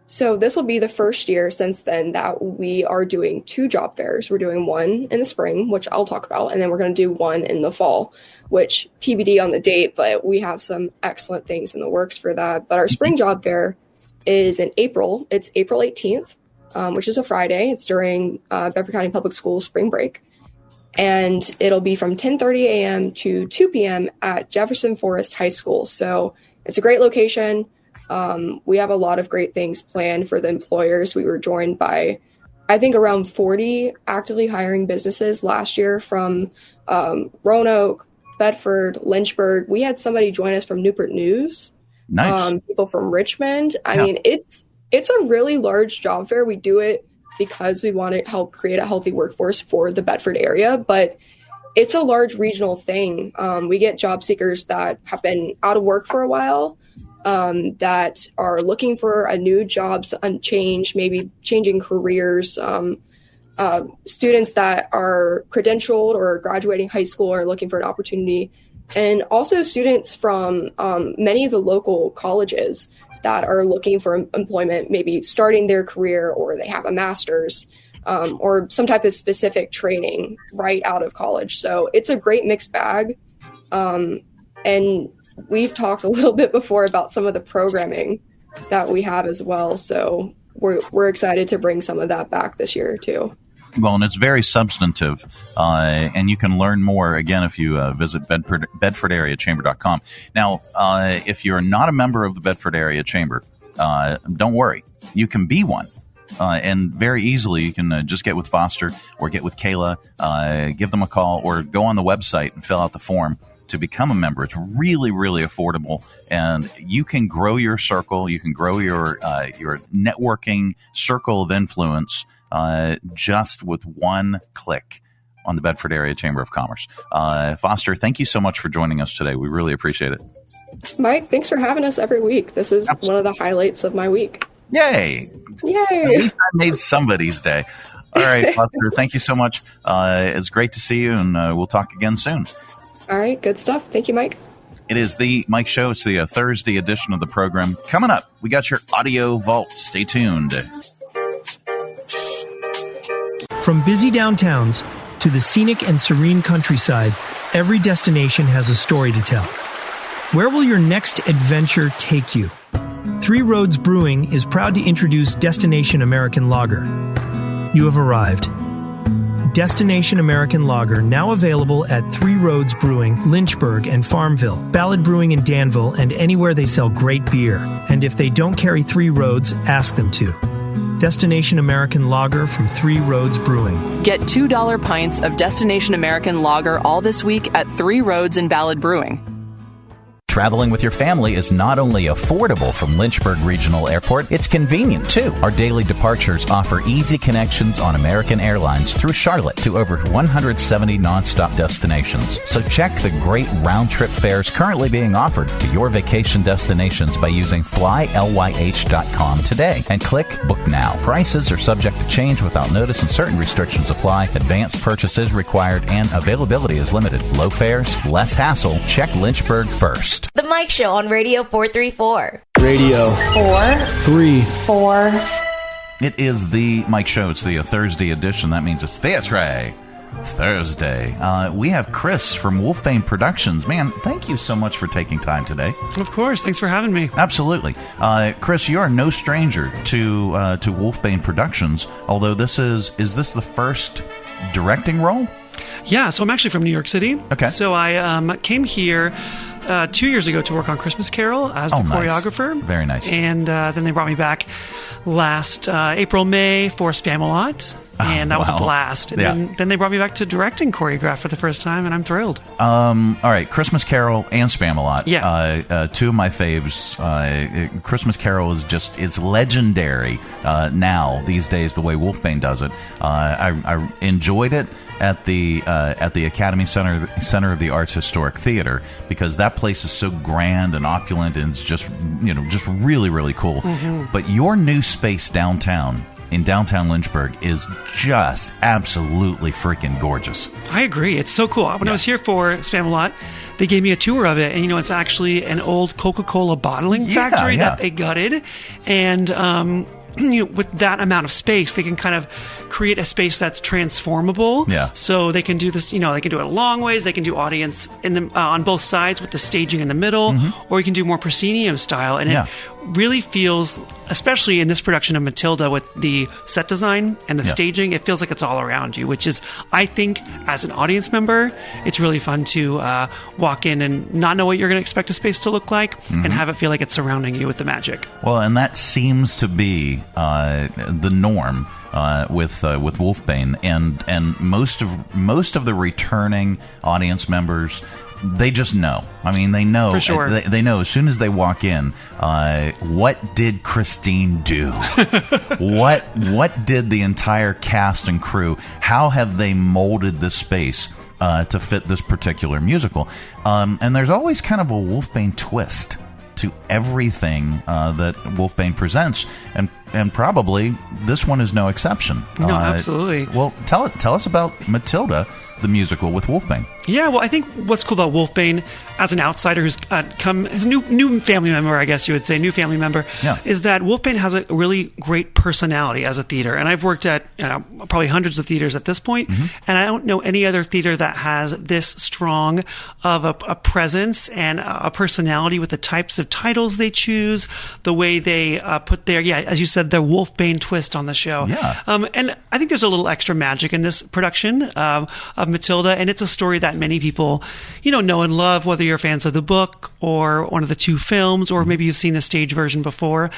So this will be the first year since then that we are doing 2 job fairs. We're doing one in the spring, which I'll talk about, and then we're going to do one in the fall, which TBD on the date, but we have some excellent things in the works for that. But our spring job fair is in April. It's April 18th, which is a Friday. It's during Bedford County Public Schools spring break. And it'll be from 10:30 a.m. to 2 p.m. at Jefferson Forest High School. So it's a great location. We have a lot of great things planned for the employers. We were joined by, I think, around 40 actively hiring businesses last year from Roanoke, Bedford, Lynchburg. We had somebody join us from Newport News. Nice. People from Richmond. I mean, it's a really large job fair. We do it because we want to help create a healthy workforce for the Bedford area, but it's a large regional thing. We get job seekers that have been out of work for a while, that are looking for a new job change, maybe changing careers, students that are credentialed or graduating high school are looking for an opportunity, and also students from many of the local colleges that are looking for employment, maybe starting their career, or they have a master's or some type of specific training right out of college. So it's a great mixed bag. And we've talked a little bit before about some of the programming that we have as well. So we're excited to bring some of that back this year too. Well, and it's very substantive, and you can learn more, again, if you visit bedfordareachamber.com. Now, if you're not a member of the Bedford Area Chamber, don't worry. You can be one, and very easily you can just get with Foster or get with Kayla, give them a call, or go on the website and fill out the form to become a member. It's really, really affordable, and you can grow your circle. You can grow your networking circle of influence just with one click on the Bedford Area Chamber of Commerce. Foster, thank you so much for joining us today. We really appreciate it. Mike, thanks for having us every week. This is one of the highlights of my week. Yay! At least I made somebody's day. All right, Foster, thank you so much. It's great to see you, and we'll talk again soon. All right, good stuff. Thank you, Mike. It is the Mike Show. It's the Thursday edition of the program. Coming up, we got your audio vault. Stay tuned. From busy downtowns to the scenic and serene countryside, every destination has a story to tell. Where will your next adventure take you? Three Roads Brewing is proud to introduce Destination American Lager. You have arrived. Destination American Lager, now available at Three Roads Brewing, Lynchburg, and Farmville, Ballad Brewing in Danville, and anywhere they sell great beer. And if they don't carry Three Roads, ask them to. Destination American Lager from Three Roads Brewing. Get $2 pints of Destination American Lager all this week at Three Roads and Ballad Brewing. Traveling with your family is not only affordable from Lynchburg Regional Airport, it's convenient too. Our daily departures offer easy connections on American Airlines through Charlotte to over 170 nonstop destinations. So check the great round-trip fares currently being offered to your vacation destinations by using flylyh.com today and click Book Now. Prices are subject to change without notice and certain restrictions apply. Advanced purchase is required and availability is limited. Low fares, less hassle. Check Lynchburg first. The Mike Show on Radio 434. Radio 434. It is the Mike Show. It's the Thursday edition. That means it's Theatre Thursday. We have Chris from Wolfbane Productions. Man, thank you so much for taking time today. Of course. Thanks for having me. Absolutely. Chris, you are no stranger to Wolfbane Productions, although this is this the first directing role? Yeah, so I'm actually from New York City. Okay. So I came here 2 years ago to work on Christmas Carol as the choreographer. Nice. Very nice. And then they brought me back last April, May for Spamalot. And that was a blast. And then they brought me back to directing choreograph for the first time, and I'm thrilled. All right, Christmas Carol and Spamalot. Yeah. Two of my faves. Christmas Carol is legendary now these days, the way Wolfbane does it. I enjoyed it at the Academy Center of the Arts Historic Theater because that place is so grand and opulent and it's just really, really cool. Mm-hmm. But your new space downtown in downtown Lynchburg is just absolutely freaking gorgeous. I agree. It's so cool. When I was here for Spamalot, they gave me a tour of it. And, it's actually an old Coca-Cola bottling factory that they gutted. And, with that amount of space, they can kind of create a space that's transformable. Yeah. So they can do this, they can do it long ways. They can do audience on both sides with the staging in the middle, or you can do more proscenium style. And it really feels, especially in this production of Matilda with the set design and the staging, it feels like it's all around you, which is, I think, as an audience member, it's really fun to walk in and not know what you're going to expect a space to look like and have it feel like it's surrounding you with the magic. Well, and that seems to be the norm with Wolfbane, and most of the returning audience members, they just know. I mean, they know. For sure. They know as soon as they walk in. What did Christine do? What did the entire cast and crew? How have they molded this space to fit this particular musical? And there's always kind of a Wolfbane twist to everything that Wolfbane presents, and probably this one is no exception. No, absolutely. Well, tell us about Matilda, the musical with Wolfbane. Yeah, well, I think what's cool about Wolfbane, as an outsider who's come, as a new family member, I guess you would say, is that Wolfbane has a really great personality as a theater. And I've worked at probably hundreds of theaters at this point, and I don't know any other theater that has this strong of a presence and a personality with the types of titles they choose, the way they put their, as you said, their Wolfbane twist on the show. Yeah. And I think there's a little extra magic in this production of Matilda, and it's a story that many people, know and love, whether you're fans of the book or one of the two films, or maybe you've seen the stage version before.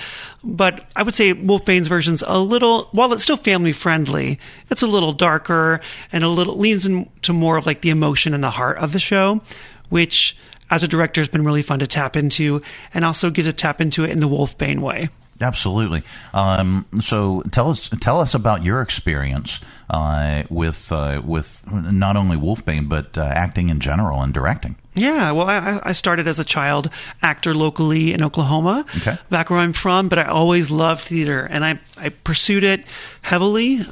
But I would say Wolfbane's version's a little, while it's still family friendly, it's a little darker and a little leans into more of like the emotion and the heart of the show, which as a director has been really fun to tap into, and also get to tap into it in the Wolfbane way. Absolutely. So tell us about your experience with not only Wolfbane but acting in general and directing. Yeah, well, I started as a child actor locally in Oklahoma, back where I'm from, but I always loved theater, and I pursued it heavily.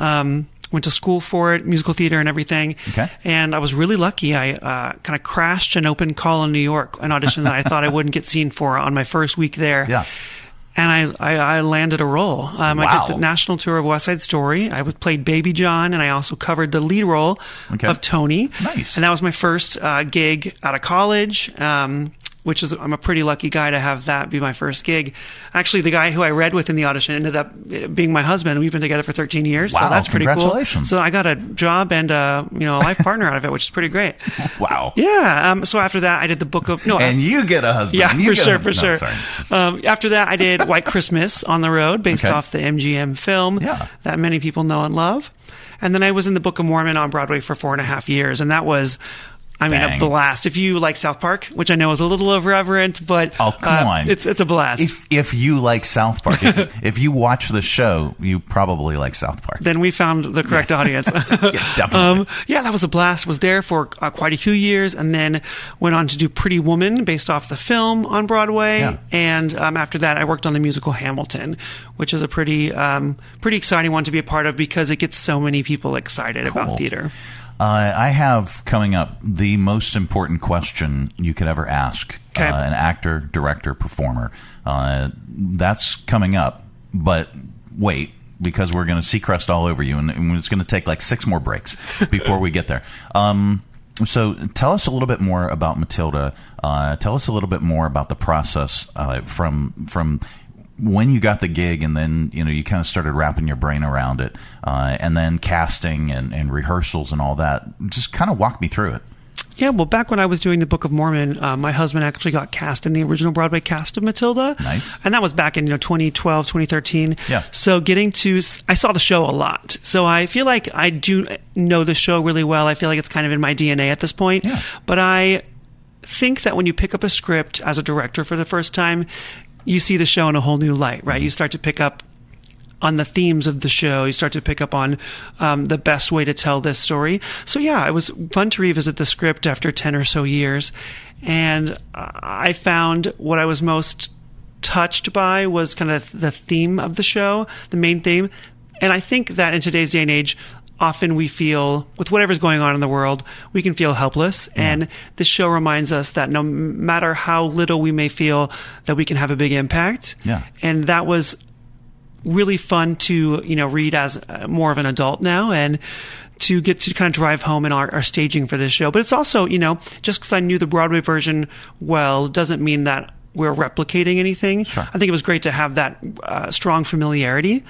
Went to school for it, musical theater and everything. And I was really lucky. I kind of crashed an open call in New York, an audition that I thought I wouldn't get seen for on my first week there. Yeah. And I landed a role. I did the national tour of West Side Story. I played Baby John, and I also covered the lead role of Tony. Nice. And that was my first gig out of college. which is, I'm a pretty lucky guy to have that be my first gig. Actually, the guy who I read with in the audition ended up being my husband. We've been together for 13 years. Wow, so that's pretty cool. Congratulations. So I got a job and a life partner out of it, which is pretty great. Wow. Yeah. So after that, I did the book of... And you get a husband. Yeah, you for sure. Sorry. After that, I did White Christmas on the road based off the MGM film that many people know and love. And then I was in the Book of Mormon on Broadway for 4.5 years. And that was, a blast. If you like South Park, which I know is a little irreverent, but come on. It's a blast. If you like South Park, if you watch the show, you probably like South Park. Then we found the correct audience. Yeah, definitely. That was a blast. Was there for quite a few years, and then went on to do Pretty Woman based off the film on Broadway. Yeah. And after that, I worked on the musical Hamilton, which is a pretty exciting one to be a part of because it gets so many people excited about theater. I have coming up the most important question you could ever ask an actor, director, performer. That's coming up, but wait, because we're going to Seacrest all over you, and it's going to take like 6 more breaks before we get there. So tell us a little bit more about Matilda. Tell us a little bit more about the process from when you got the gig, and then you kind of started wrapping your brain around it, and then casting and rehearsals and all that. Just kind of walk me through it. Yeah, well, back when I was doing the Book of Mormon, my husband actually got cast in the original Broadway cast of Matilda. Nice. And that was back in 2012, 2013. Yeah. So I saw the show a lot. So I feel like I do know the show really well. I feel like it's kind of in my DNA at this point. Yeah. But I think that when you pick up a script as a director for the first time, you see the show in a whole new light, right? You start to pick up on the themes of the show. You start to pick up on the best way to tell this story. So yeah, it was fun to revisit the script after 10 or so years. And I found what I was most touched by was kind of the theme of the show, the main theme. And I think that in today's day and age, often we feel, with whatever's going on in the world, we can feel helpless. Yeah. And this show reminds us that no matter how little we may feel, that we can have a big impact. Yeah. And that was really fun to, read as more of an adult now, and to get to kind of drive home in our staging for this show. But it's also, just because I knew the Broadway version well, doesn't mean that we're replicating anything. Sure. I think it was great to have that strong familiarity.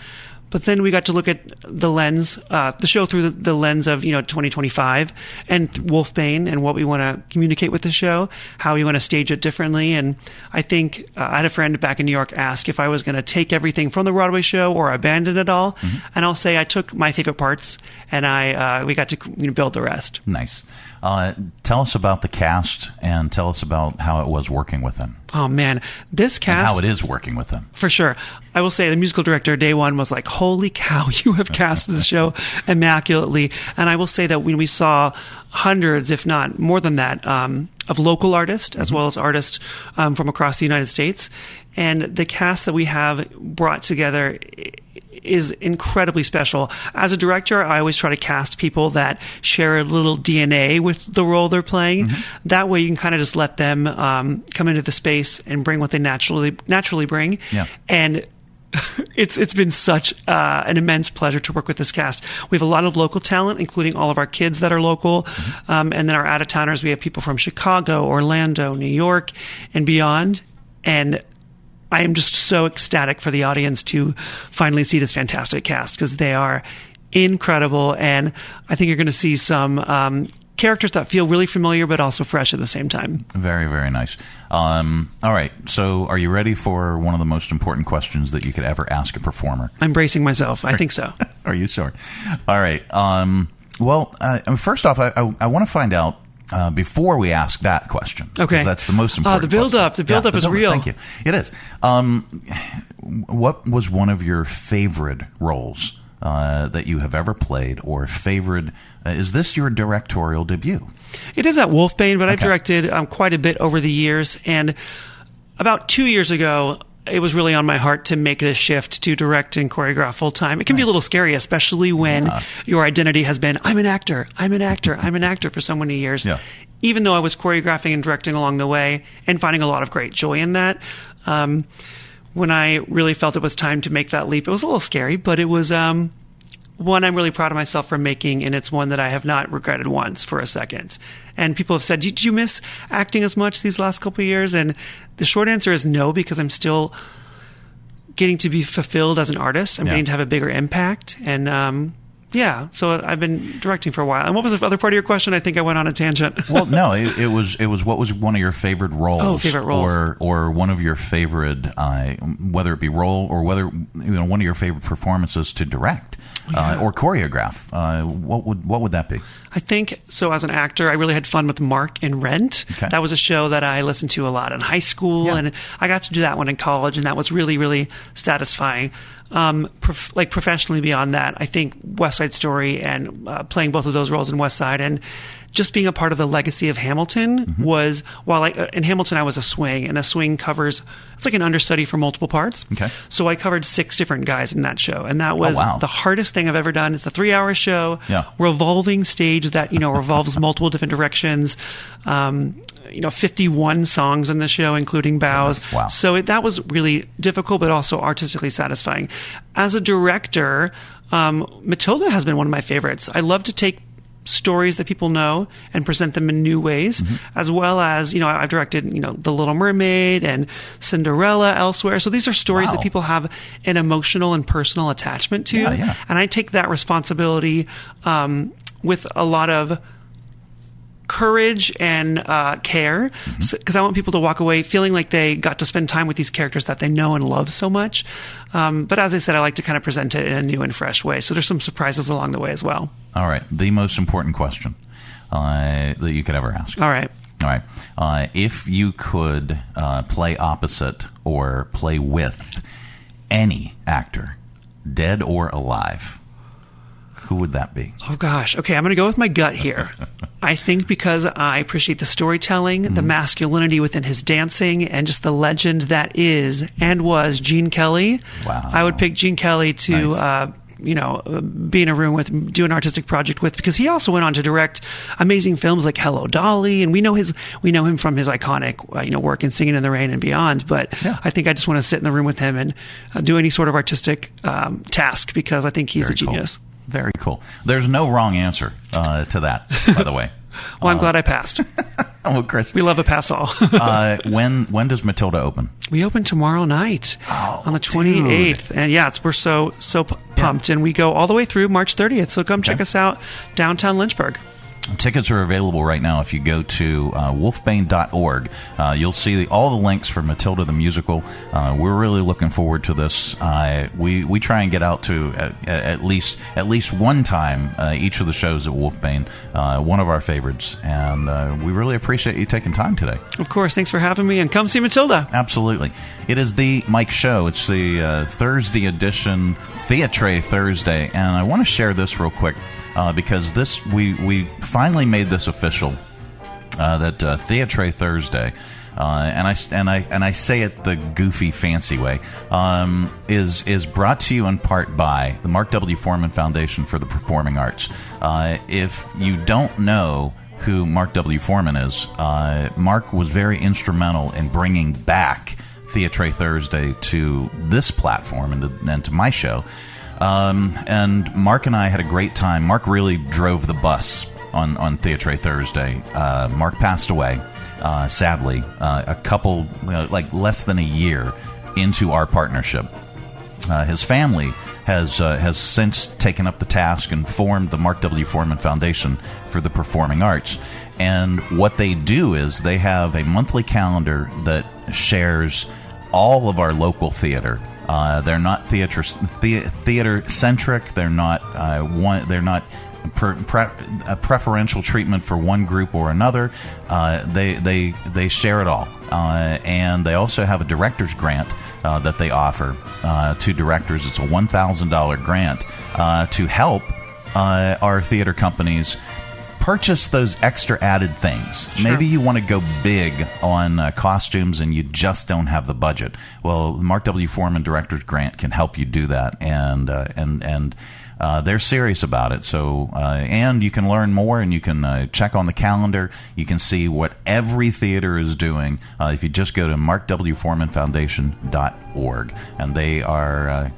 But then we got to look at the lens, the show through the lens of, 2025 and Wolfbane and what we want to communicate with the show, how we want to stage it differently. And I think I had a friend back in New York ask if I was going to take everything from the Broadway show or abandon it all. Mm-hmm. And I'll say I took my favorite parts and we got to build the rest. Nice. Tell us about the cast and tell us about how it was working with them. Oh, man. This cast... And how it is working with them. For sure. I will say the musical director, day one, was like, holy cow, you have cast the show immaculately. And I will say that when we saw hundreds, if not more than that, of local artists, as well as artists from across the United States, and the cast that we have brought together is incredibly special. As a director, I always try to cast people that share a little DNA with the role they're playing. Mm-hmm. That way you can kind of just let them come into the space and bring what they naturally bring. Yeah. And it's been such an immense pleasure to work with this cast. We have a lot of local talent, including all of our kids that are local. Mm-hmm. And then our out-of-towners, we have people from Chicago, Orlando, New York, and beyond. And I am just so ecstatic for the audience to finally see this fantastic cast, because they are incredible. And I think you're going to see some characters that feel really familiar, but also fresh at the same time. Very, very nice. All right. So are you ready for one of the most important questions that you could ever ask a performer? I'm bracing myself. I think so. Are you sure? All right. First off, I want to find out, before we ask that question. Okay. That's the most important. The build-up. The build-up is real. Thank you. It is. What was one of your favorite roles that you have ever played, or favorite? Is this your directorial debut? It is at Wolfbane, but I've directed quite a bit over the years. And about 2 years ago, it was really on my heart to make this shift to direct and choreograph full time. It can be a little scary, especially when your identity has been, I'm an actor for so many years. Yeah. Even though I was choreographing and directing along the way and finding a lot of great joy in that, when I really felt it was time to make that leap, it was a little scary, but it was one I'm really proud of myself for making, and it's one that I have not regretted once for a second. And people have said, did you miss acting as much these last couple of years? And the short answer is no, because I'm still getting to be fulfilled as an artist. I'm getting to have a bigger impact. And so I've been directing for a while. And what was the other part of your question? I think I went on a tangent. Well, no, it was what was one of your favorite roles? Oh, favorite roles. Or one of your favorite, whether it be role or whether one of your favorite performances to direct or choreograph. What would that be? I think, so as an actor, I really had fun with Mark in Rent. Okay. That was a show that I listened to a lot in high school, and I got to do that one in college, and that was really, really satisfying. Professionally beyond that, I think West Side Story and playing both of those roles in West Side and just being a part of the legacy of Hamilton was, while in Hamilton I was a swing, and a swing covers, it's like an understudy for multiple parts. Okay. So I covered 6 different guys in that show, and that was the hardest thing I've ever done. It's a 3-hour show, revolving stage that, revolves multiple different directions. 51 songs in the show, including bows. Wow. So that was really difficult, but also artistically satisfying. As a director, Matilda has been one of my favorites. I love to take stories that people know and present them in new ways, as well as, I've directed, The Little Mermaid and Cinderella elsewhere. So these are stories that people have an emotional and personal attachment to. And I take that responsibility with a lot of courage and care, because I want people to walk away feeling like they got to spend time with these characters that they know and love so much. But as I said, I like to kind of present it in a new and fresh way. So there's some surprises along the way as well. All right. The most important question that you could ever ask. All right. If you could play opposite or play with any actor, dead or alive, who would that be? Oh, gosh. Okay, I'm going to go with my gut here. I think because I appreciate the storytelling, the masculinity within his dancing, and just the legend that is and was Gene Kelly. Wow. I would pick Gene Kelly to, be in a room with, do an artistic project with, because he also went on to direct amazing films like Hello, Dolly, and we know him from his iconic, work in Singing in the Rain and beyond. But I think I just want to sit in the room with him and do any sort of artistic task, because I think he's a genius. Cool. Very cool. There's no wrong answer to that, by the way. Well, I'm glad I passed. Well, Chris, we love a pass all. When does Matilda open? We open tomorrow night on the 28th, dude. And we're so pumped, and we go all the way through March 30th. So come check us out downtown Lynchburg. Tickets are available right now. If you go to wolfbane.org, you'll see all the links for Matilda the musical. We're really looking forward to this. We try and get out to at least one time each of the shows at Wolfbane, one of our favorites, and we really appreciate you taking time today. Of course, thanks for having me, and come see Matilda. Absolutely. It is the Mike Show. It's the Thursday edition, Theatre Thursday, and I want to share this real quick. Because we finally made this official that Theatre Thursday, and I say it the goofy, fancy way, is brought to you in part by the Mark W. Foreman Foundation for the Performing Arts. If you don't know who Mark W. Foreman is, Mark was very instrumental in bringing back Theatre Thursday to this platform and to my show. And Mark and I had a great time. Mark really drove the bus on Theatre Thursday. Mark passed away, sadly, a couple, less than a year into our partnership. His family has since taken up the task and formed the Mark W. Foreman Foundation for the Performing Arts. And what they do is they have a monthly calendar that shares all of our local theater. They're not theater centric. They're not a preferential treatment for one group or another. They share it all, and they also have a director's grant that they offer to directors. It's a $1,000 grant to help our theater companies purchase those extra added things. Sure. Maybe you want to go big on costumes and you just don't have the budget. Well, the Mark W. Foreman Director's Grant can help you do that, and they're serious about it. So, and you can learn more, and you can check on the calendar. You can see what every theater is doing if you just go to markwforemanfoundation.org, and they are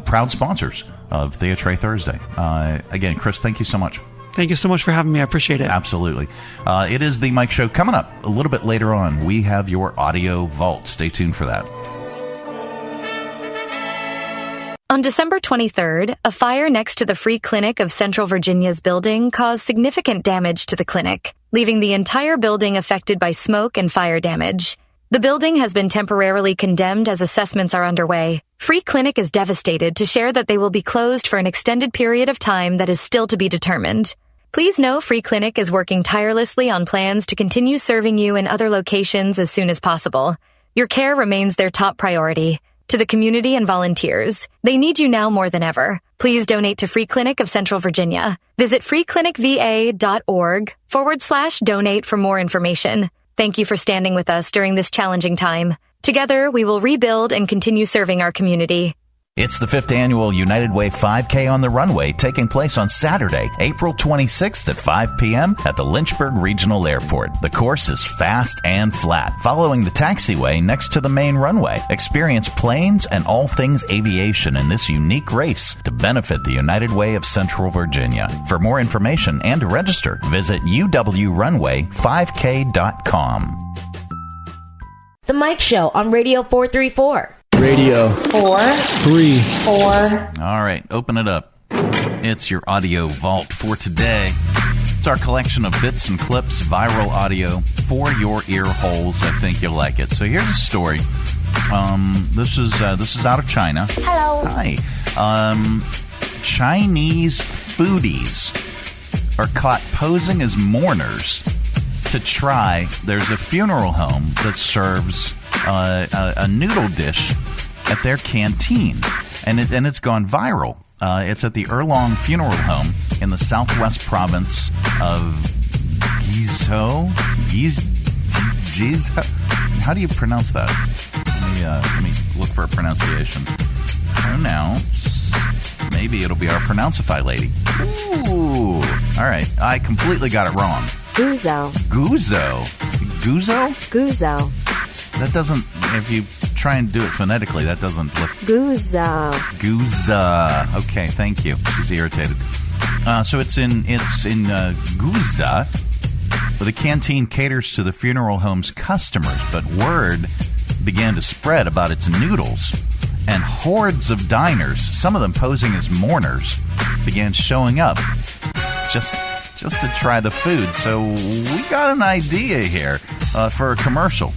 proud sponsors of Theatre Thursday. Again, Chris, thank you so much. Thank you so much for having me. I appreciate it. Absolutely. It is the Mike Show. Coming up a little bit later on, we have your audio vault. Stay tuned for that. On December 23rd, a fire next to the Free Clinic of Central Virginia's building caused significant damage to the clinic, leaving the entire building affected by smoke and fire damage. The building has been temporarily condemned as assessments are underway. Free Clinic is devastated to share that they will be closed for an extended period of time that is still to be determined. Please know Free Clinic is working tirelessly on plans to continue serving you in other locations as soon as possible. Your care remains their top priority. To the community and volunteers, they need you now more than ever. Please donate to Free Clinic of Central Virginia. Visit freeclinicva.org/donate for more information. Thank you for standing with us during this challenging time. Together, we will rebuild and continue serving our community. It's the 5th annual United Way 5K on the Runway, taking place on Saturday, April 26th at 5 p.m. at the Lynchburg Regional Airport. The course is fast and flat, following the taxiway next to the main runway. Experience planes and all things aviation in this unique race to benefit the United Way of Central Virginia. For more information and to register, visit uwrunway5k.com. The Mike Show on Radio 434. Radio 434. All right, open it up. It's your audio vault for today. It's our collection of bits and clips, viral audio for your ear holes. I think you'll like it. So here's a story. This is out of China. Hello. Hi. Chinese foodies are caught posing as mourners to try. There's a funeral home that serves a noodle dish at their canteen, and it's gone viral. It's at the Erlong Funeral Home in the southwest province of Guizhou. How do you pronounce that? Let me look for a pronunciation. Pronounce. Maybe it'll be our Pronounceify lady. Ooh. All right. I completely got it wrong. Guizhou. Guizhou? That doesn't, if you try and do it phonetically, that doesn't look... Guizhou. Okay, thank you. She's irritated. So it's in Guizhou. The canteen caters to the funeral home's customers, but word began to spread about its noodles. And hordes of diners, some of them posing as mourners, began showing up just to try the food. So we got an idea here for a commercial.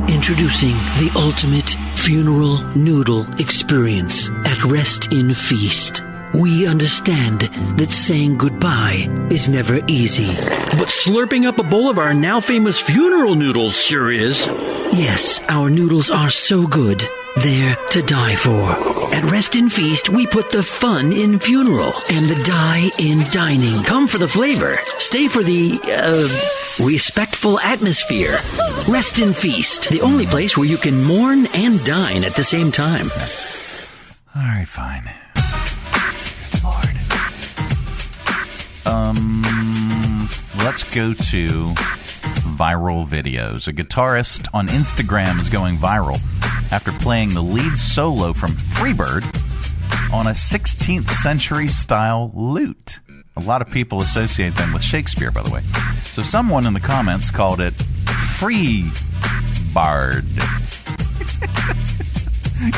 Introducing the ultimate funeral noodle experience at Rest in Feast. We understand that saying goodbye is never easy. But slurping up a bowl of our now famous funeral noodles sure is. Yes, our noodles are so good. They're to die for. At Rest in Feast, we put the fun in funeral and the die in dining. Come for the flavor. Stay for the, respectful atmosphere. Rest in Feast, the only place where you can mourn and dine at the same time. All right, fine. Lord. Let's go to viral videos. A guitarist on Instagram is going viral after playing the lead solo from Freebird on a 16th century style lute. A lot of people associate them with Shakespeare, by the way. So someone in the comments called it Freebird.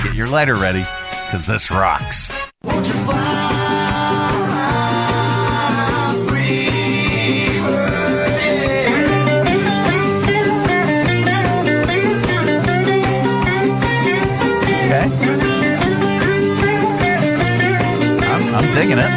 Get your lighter ready, because this rocks. Won't you fly? I'm digging it.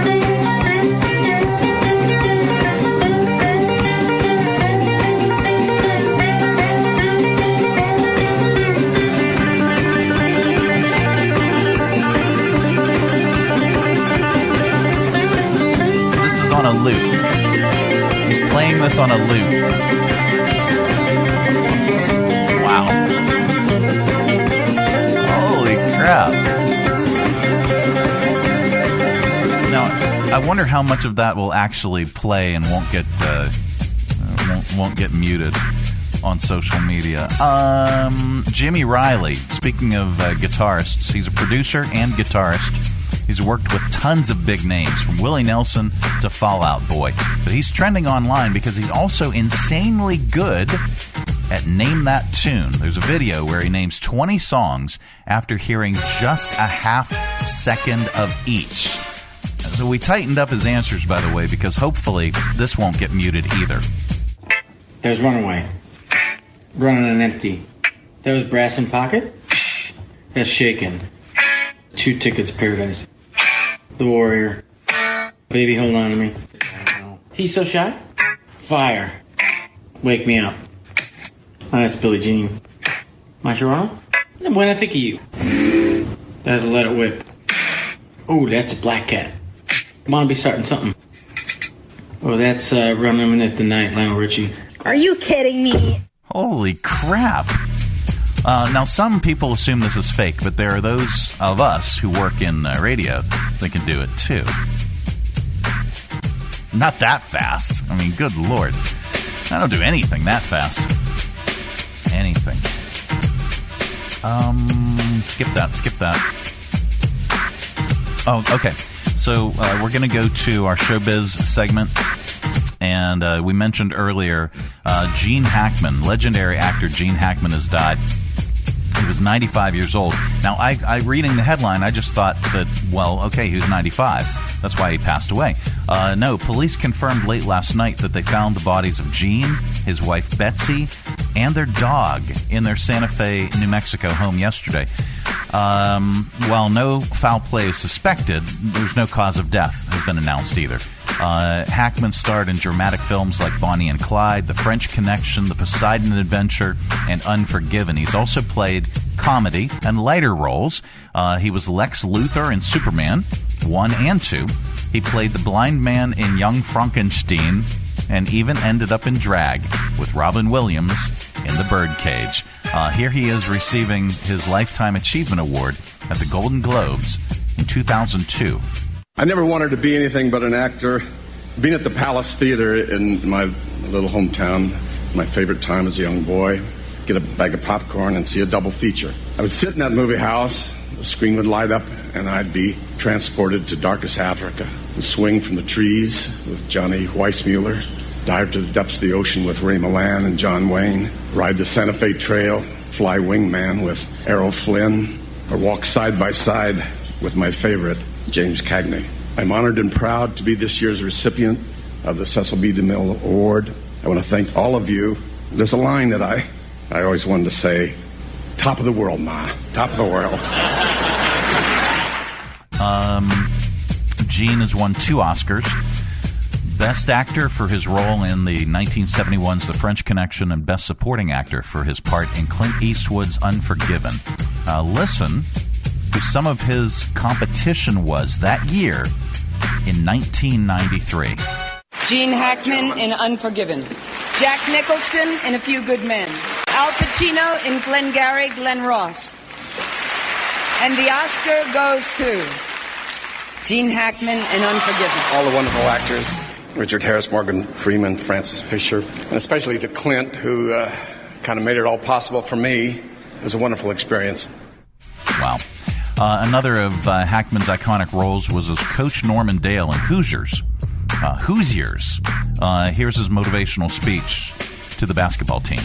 This is on a lute. He's playing this on a lute. Wow. Holy crap. Now, I wonder how much of that will actually play and won't get muted on social media. Jimmy Riley, speaking of guitarists, he's a producer and guitarist He's worked with tons of big names, from Willie Nelson to Fall Out Boy. But he's trending online because he's also insanely good at Name That Tune. There's a video where he names 20 songs after hearing just a half second of each. So we tightened up his answers, by the way, because hopefully this won't get muted either. There's Runaway. Running on Empty. There was Brass in Pocket. That's Shaken. 2 Tickets to Paradise. The Warrior. Baby, Hold On to Me. He's So Shy. Fire. Wake Me Up. Oh, that's Billie Jean. My Sharona? When I Think of You. That's Let It Whip. Oh, that's a Black Cat. Come on, be starting something. Oh, that's Running at the Night, Lionel Richie. Are you kidding me? Holy crap. Now, some people assume this is fake, but there are those of us who work in radio that can do it, too. Not that fast. I mean, good Lord. I don't do anything that fast. Anything. Skip that. Oh, okay. So we're going to go to our showbiz segment. And we mentioned earlier, Gene Hackman, legendary actor Gene Hackman, has died. He was 95 years old. Now, I reading the headline, I just thought that, well, okay, he was 95. That's why he passed away. No, police confirmed late last night that they found the bodies of Gene, his wife Betsy, and their dog in their Santa Fe, New Mexico home yesterday. While no foul play is suspected, there's no cause of death has been announced either. Hackman starred in dramatic films like Bonnie and Clyde, The French Connection, The Poseidon Adventure, and Unforgiven. He's also played comedy and lighter roles. He was Lex Luthor in Superman 1 and 2. He played the blind man in Young Frankenstein, and even ended up in drag with Robin Williams in The Birdcage. Here he is receiving his Lifetime Achievement Award at the Golden Globes in 2002. I never wanted to be anything but an actor. Being at the Palace Theater in my little hometown, my favorite time as a young boy, get a bag of popcorn and see a double feature. I would sit in that movie house, the screen would light up, and I'd be transported to darkest Africa and swing from the trees with Johnny Weissmuller, dive to the depths of the ocean with Ray Milland and John Wayne, ride the Santa Fe Trail, fly wingman with Errol Flynn, or walk side by side with my favorite, James Cagney. I'm honored and proud to be this year's recipient of the Cecil B. DeMille Award. I want to thank all of you. There's a line that I always wanted to say, top of the world, Ma, top of the world. Gene has won 2 Oscars. Best Actor for his role in the 1971's The French Connection, and Best Supporting Actor for his part in Clint Eastwood's Unforgiven. Listen who some of his competition was that year in 1993. Gene Hackman in Unforgiven. Jack Nicholson in A Few Good Men. Al Pacino in Glengarry Glen Ross. And the Oscar goes to Gene Hackman in Unforgiven. All the wonderful actors, Richard Harris, Morgan Freeman, Francis Fisher, and especially to Clint, who kind of made it all possible for me. It was a wonderful experience. Wow. Another of Hackman's iconic roles was as Coach Norman Dale in Hoosiers. Here's his motivational speech to the basketball team.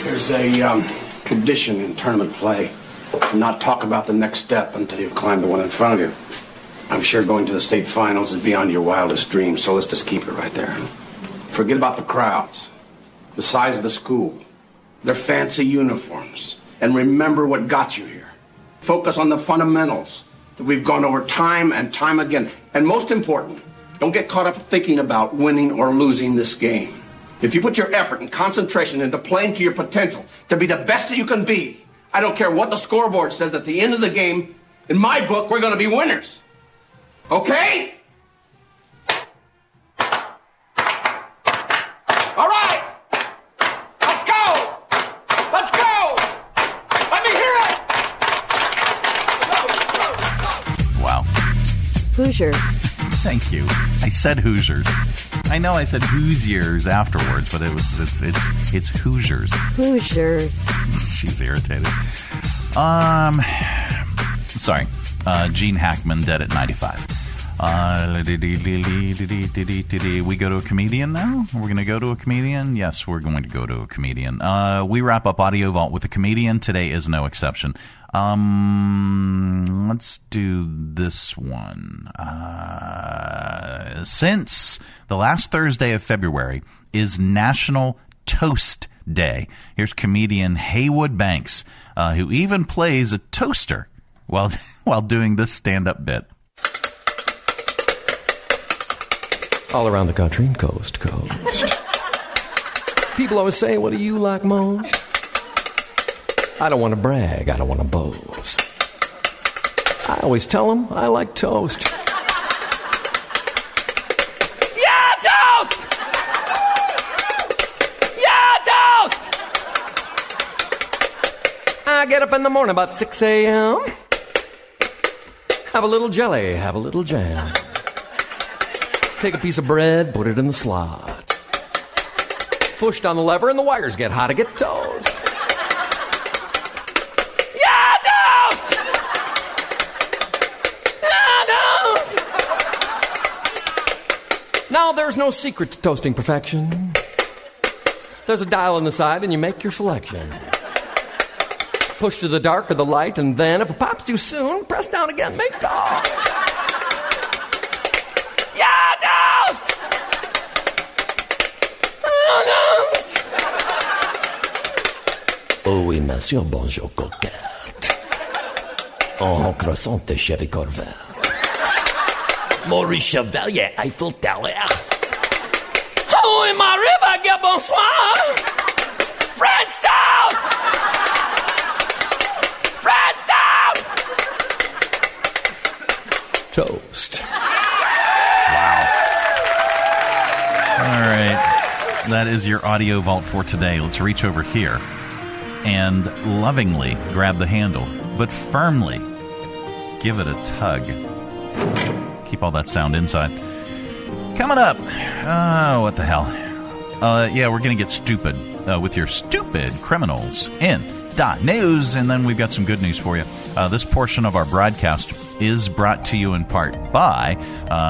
There's a tradition in tournament play to not talk about the next step until you've climbed the one in front of you. I'm sure going to the state finals is beyond your wildest dreams, so let's just keep it right there. Forget about the crowds, the size of the school, their fancy uniforms, and remember what got you here. Focus on the fundamentals that we've gone over time and time again. And most important, don't get caught up thinking about winning or losing this game. If you put your effort and concentration into playing to your potential to be the best that you can be, I don't care what the scoreboard says at the end of the game, in my book, we're going to be winners. Okay? All right! Let's go! Let's go! Let me hear it! Wow. Hoosiers. Thank you. I said Hoosiers. I know I said Hoosiers afterwards, but it's Hoosiers. Hoosiers. She's irritated. Sorry. Gene Hackman, dead at 95. We go to a comedian now? We're going to go to a comedian? Yes, we're going to go to a comedian. We wrap up Audio Vault with a comedian. Today is no exception. Let's do this one. Since the last Thursday of February is National Toast Day, here's comedian Haywood Banks, who even plays a toaster while doing this stand-up bit. All around the country, coast to coast. People always say, what do you like most? I don't want to brag, I don't want to boast. I always tell them I like toast. Yeah, toast! Yeah, toast! I get up in the morning about 6 a.m. Have a little jelly, have a little jam. Take a piece of bread, put it in the slot. Push down the lever and the wires get hot to get toast. Yeah, toast! Yeah, toast! Now, there's no secret to toasting perfection. There's a dial on the side and you make your selection. Push to the dark or the light, and then if it pops too soon, press down again, make toast. Oh oui, monsieur, bonjour, coquette. En croissant de Chevy Corvette. Maurice Chevalier, Eiffel Tower. Oh oui, ma riba, bonsoir. French toast! French toast! Toast. Wow. All right. That is your Audio Vault for today. Let's reach over here and lovingly grab the handle, but firmly give it a tug. Keep all that sound inside. Coming up, what the hell? Yeah, we're going to get stupid with your stupid criminals in .news, and then we've got some good news for you. This portion of our broadcast is brought to you in part by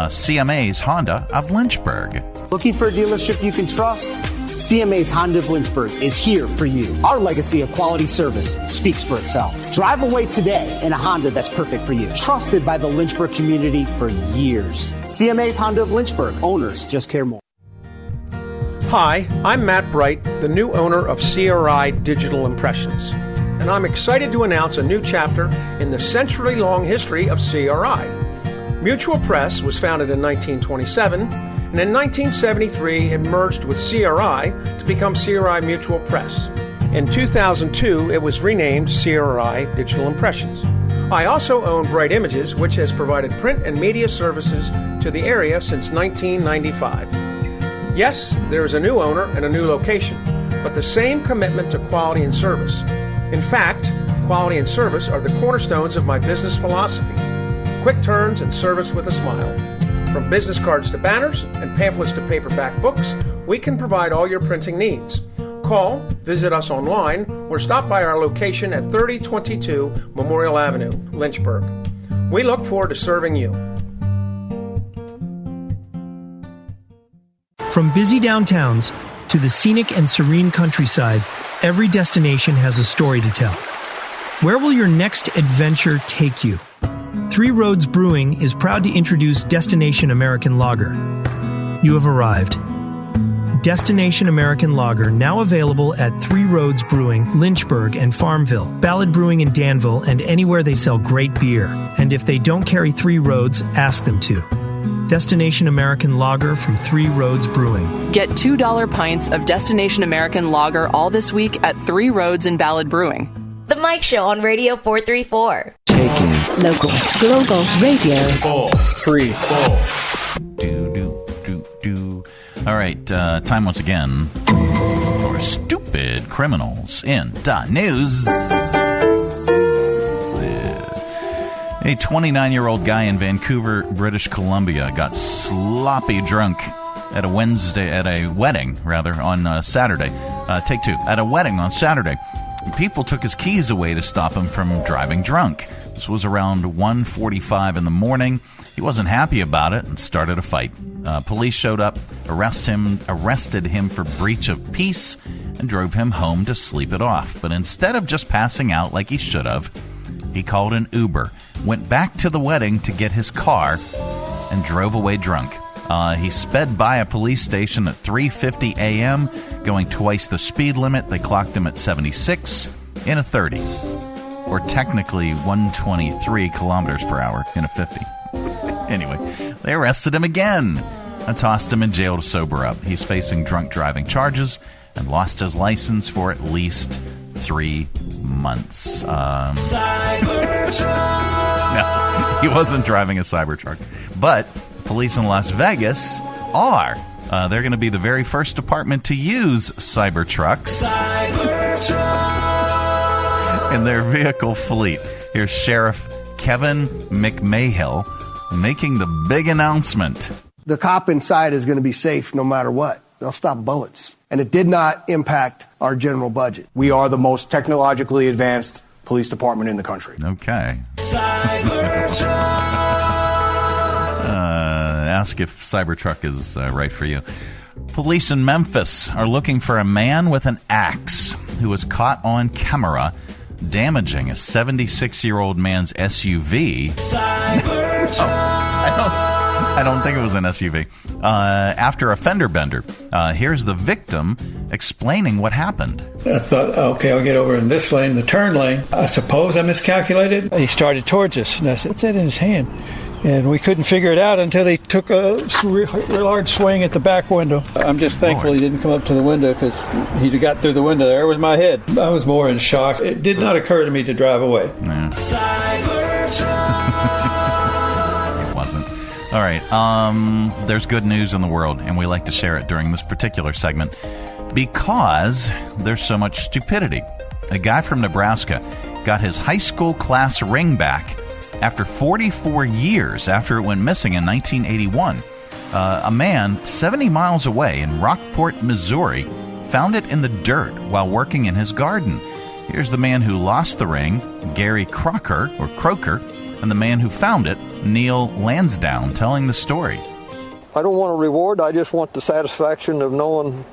CMA's Honda of Lynchburg. Looking for a dealership you can trust? CMA's Honda of Lynchburg is here for you. Our legacy of quality service speaks for itself. Drive away today in a Honda that's perfect for you. Trusted by the Lynchburg community for years. CMA's Honda of Lynchburg. Owners just care more. Hi, I'm Matt Bright, the new owner of CRI Digital Impressions. And I'm excited to announce a new chapter in the century-long history of CRI. Mutual Press was founded in 1927, and in 1973 it merged with CRI to become CRI Mutual Press. In 2002 it was renamed CRI Digital Impressions. I also own Bright Images, which has provided print and media services to the area since 1995. Yes, there is a new owner and a new location, but the same commitment to quality and service. In fact, quality and service are the cornerstones of my business philosophy. Quick turns and service with a smile. From business cards to banners and pamphlets to paperback books, we can provide all your printing needs. Call, visit us online, or stop by our location at 3022 Memorial Avenue, Lynchburg. We look forward to serving you. From busy downtowns to the scenic and serene countryside, every destination has a story to tell. Where will your next adventure take you? Three Roads Brewing is proud to introduce Destination American Lager. You have arrived. Destination American Lager, now available at Three Roads Brewing, Lynchburg and Farmville, Ballard Brewing in Danville, and anywhere they sell great beer. And if they don't carry Three Roads, ask them to. Destination American Lager from Three Roads Brewing. Get $2 pints of Destination American Lager all this week at Three Roads in Ballard Brewing. The Mike Show on Radio 434. Taking local, global radio. 4, 3, 4. Do. All right, time once again for stupid criminals in .news. A 29-year-old guy in Vancouver, British Columbia, got sloppy drunk at a wedding on Saturday. Take two. At a wedding on Saturday. People took his keys away to stop him from driving drunk. This was around 1:45 in the morning. He wasn't happy about it and started a fight. Police showed up, arrested him for breach of peace, and drove him home to sleep it off. But instead of just passing out like he should have, he called an Uber, went back to the wedding to get his car, and drove away drunk. He sped by a police station at 3:50 a.m., going twice the speed limit. They clocked him at 76 in a 30, or technically 123 kilometers per hour in a 50. Anyway, they arrested him again and tossed him in jail to sober up. He's facing drunk driving charges and lost his license for at least 3 months. No, he wasn't driving a Cybertruck. But police in Las Vegas are. They're going to be the very first department to use Cybertrucks in their vehicle fleet. Here's Sheriff Kevin McMahill making the big announcement. The cop inside is going to be safe no matter what. They'll stop bullets. And it did not impact our general budget. We are the most technologically advanced police department in the country. Okay. Ask if Cybertruck is right for you. Police in Memphis are looking for a man with an axe who was caught on camera damaging a 76-year-old man's SUV. I don't think it was an SUV. After a fender bender. Here's the victim explaining what happened. I thought, okay, I'll get over in this lane, the turn lane. I suppose I miscalculated. He started towards us, and I said, what's that in his hand? And we couldn't figure it out until he took a large swing at the back window. I'm just thankful he didn't come up to the window, because he'd got through the window. There was my head. I was more in shock. It did not occur to me to drive away. It wasn't. All right. There's good news in the world, and we like to share it during this particular segment because there's so much stupidity. A guy from Nebraska got his high school class ring back after 44 years after it went missing in 1981. A man 70 miles away in Rockport, Missouri, found it in the dirt while working in his garden. Here's the man who lost the ring, Gary Crocker, and the man who found it, Neil Lansdowne, telling the story. I don't want a reward. I just want the satisfaction of knowing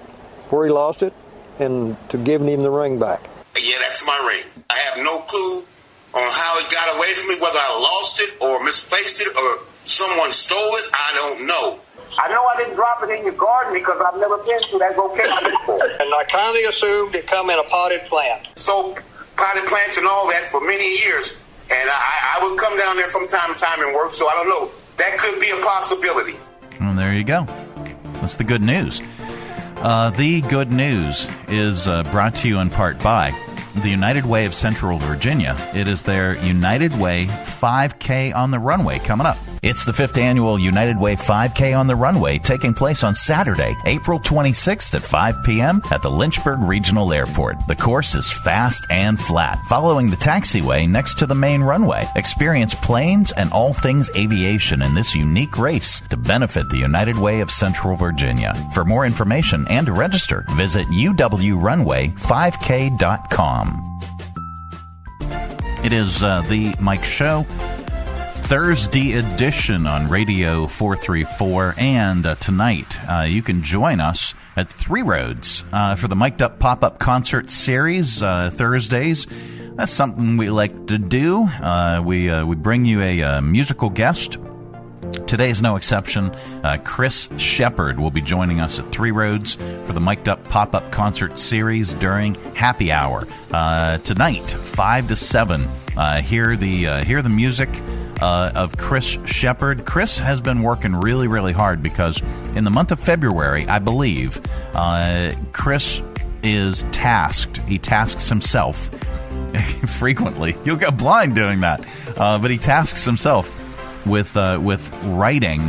where he lost it and to giving him the ring back. Yeah, that's my ring. I have no clue on how it got away from me, whether I lost it or misplaced it or someone stole it. I don't know. I know I didn't drop it in your garden because I've never been to that location before. And I kindly assumed it come in a potted plant. So potted plants and all that for many years. And I would come down there from time to time and work, so I don't know. That could be a possibility. Well, there you go. That's the good news. The good news is brought to you in part by the United Way of Central Virginia. It is their United Way 5K on the runway coming up. It's the 5th annual United Way 5K on the runway taking place on Saturday, April 26th at 5 p.m. at the Lynchburg Regional Airport. The course is fast and flat, following the taxiway next to the main runway. Experience planes and all things aviation in this unique race to benefit the United Way of Central Virginia. For more information and to register, visit uwrunway5k.com. It is the Mike Show, Thursday edition on Radio 434, and tonight you can join us at Three Roads for the Mic'd Up Pop-Up Concert Series Thursdays. That's something we like to do. We bring you a musical guest. Today's no exception. Chris Shepard will be joining us at Three Roads for the Mic'd Up Pop-Up Concert Series during Happy Hour. Tonight, 5 to 7. Hear the music of Chris Shepard. Chris has been working really, really hard because in the month of February, I believe, Chris is tasked. He tasks himself frequently. You'll go blind doing that. But he tasks himself with writing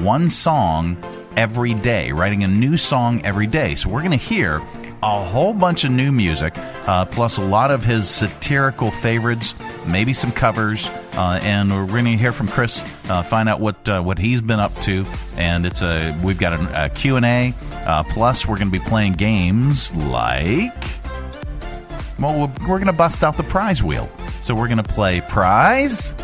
one song every day, writing a new song every day. So we're going to hear a whole bunch of new music, plus a lot of his satirical favorites, maybe some covers, and we're going to hear from Chris, find out what he's been up to. And we've got a Q&A, plus we're going to be playing games like, well, we're going to bust out the prize wheel. So we're going to play prize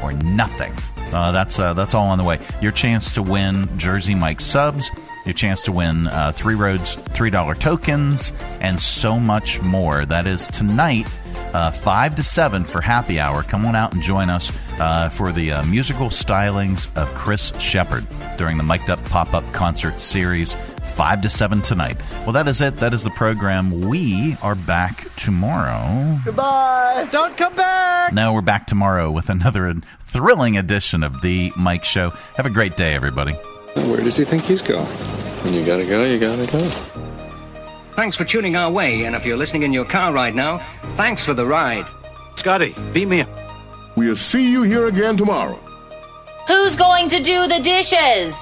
or nothing. That's all on the way. Your chance to win Jersey Mike subs, your chance to win 3 Roads $3 tokens, and so much more. That is tonight, 5 to 7 for happy hour. Come on out and join us for the musical stylings of Chris Shepard during the Mic'd Up Pop-Up Concert Series, 5 to 7 tonight. Well, that is it. That is the program. We are back tomorrow. Goodbye. Don't come back. No, we're back tomorrow with another thrilling edition of The Mike Show. Have a great day, everybody. Where does he think he's going? When you gotta go, you gotta go. Thanks for tuning our way, and if you're listening in your car right now, thanks for the ride. Scotty, beat me up. We'll see you here again tomorrow. Who's going to do the dishes?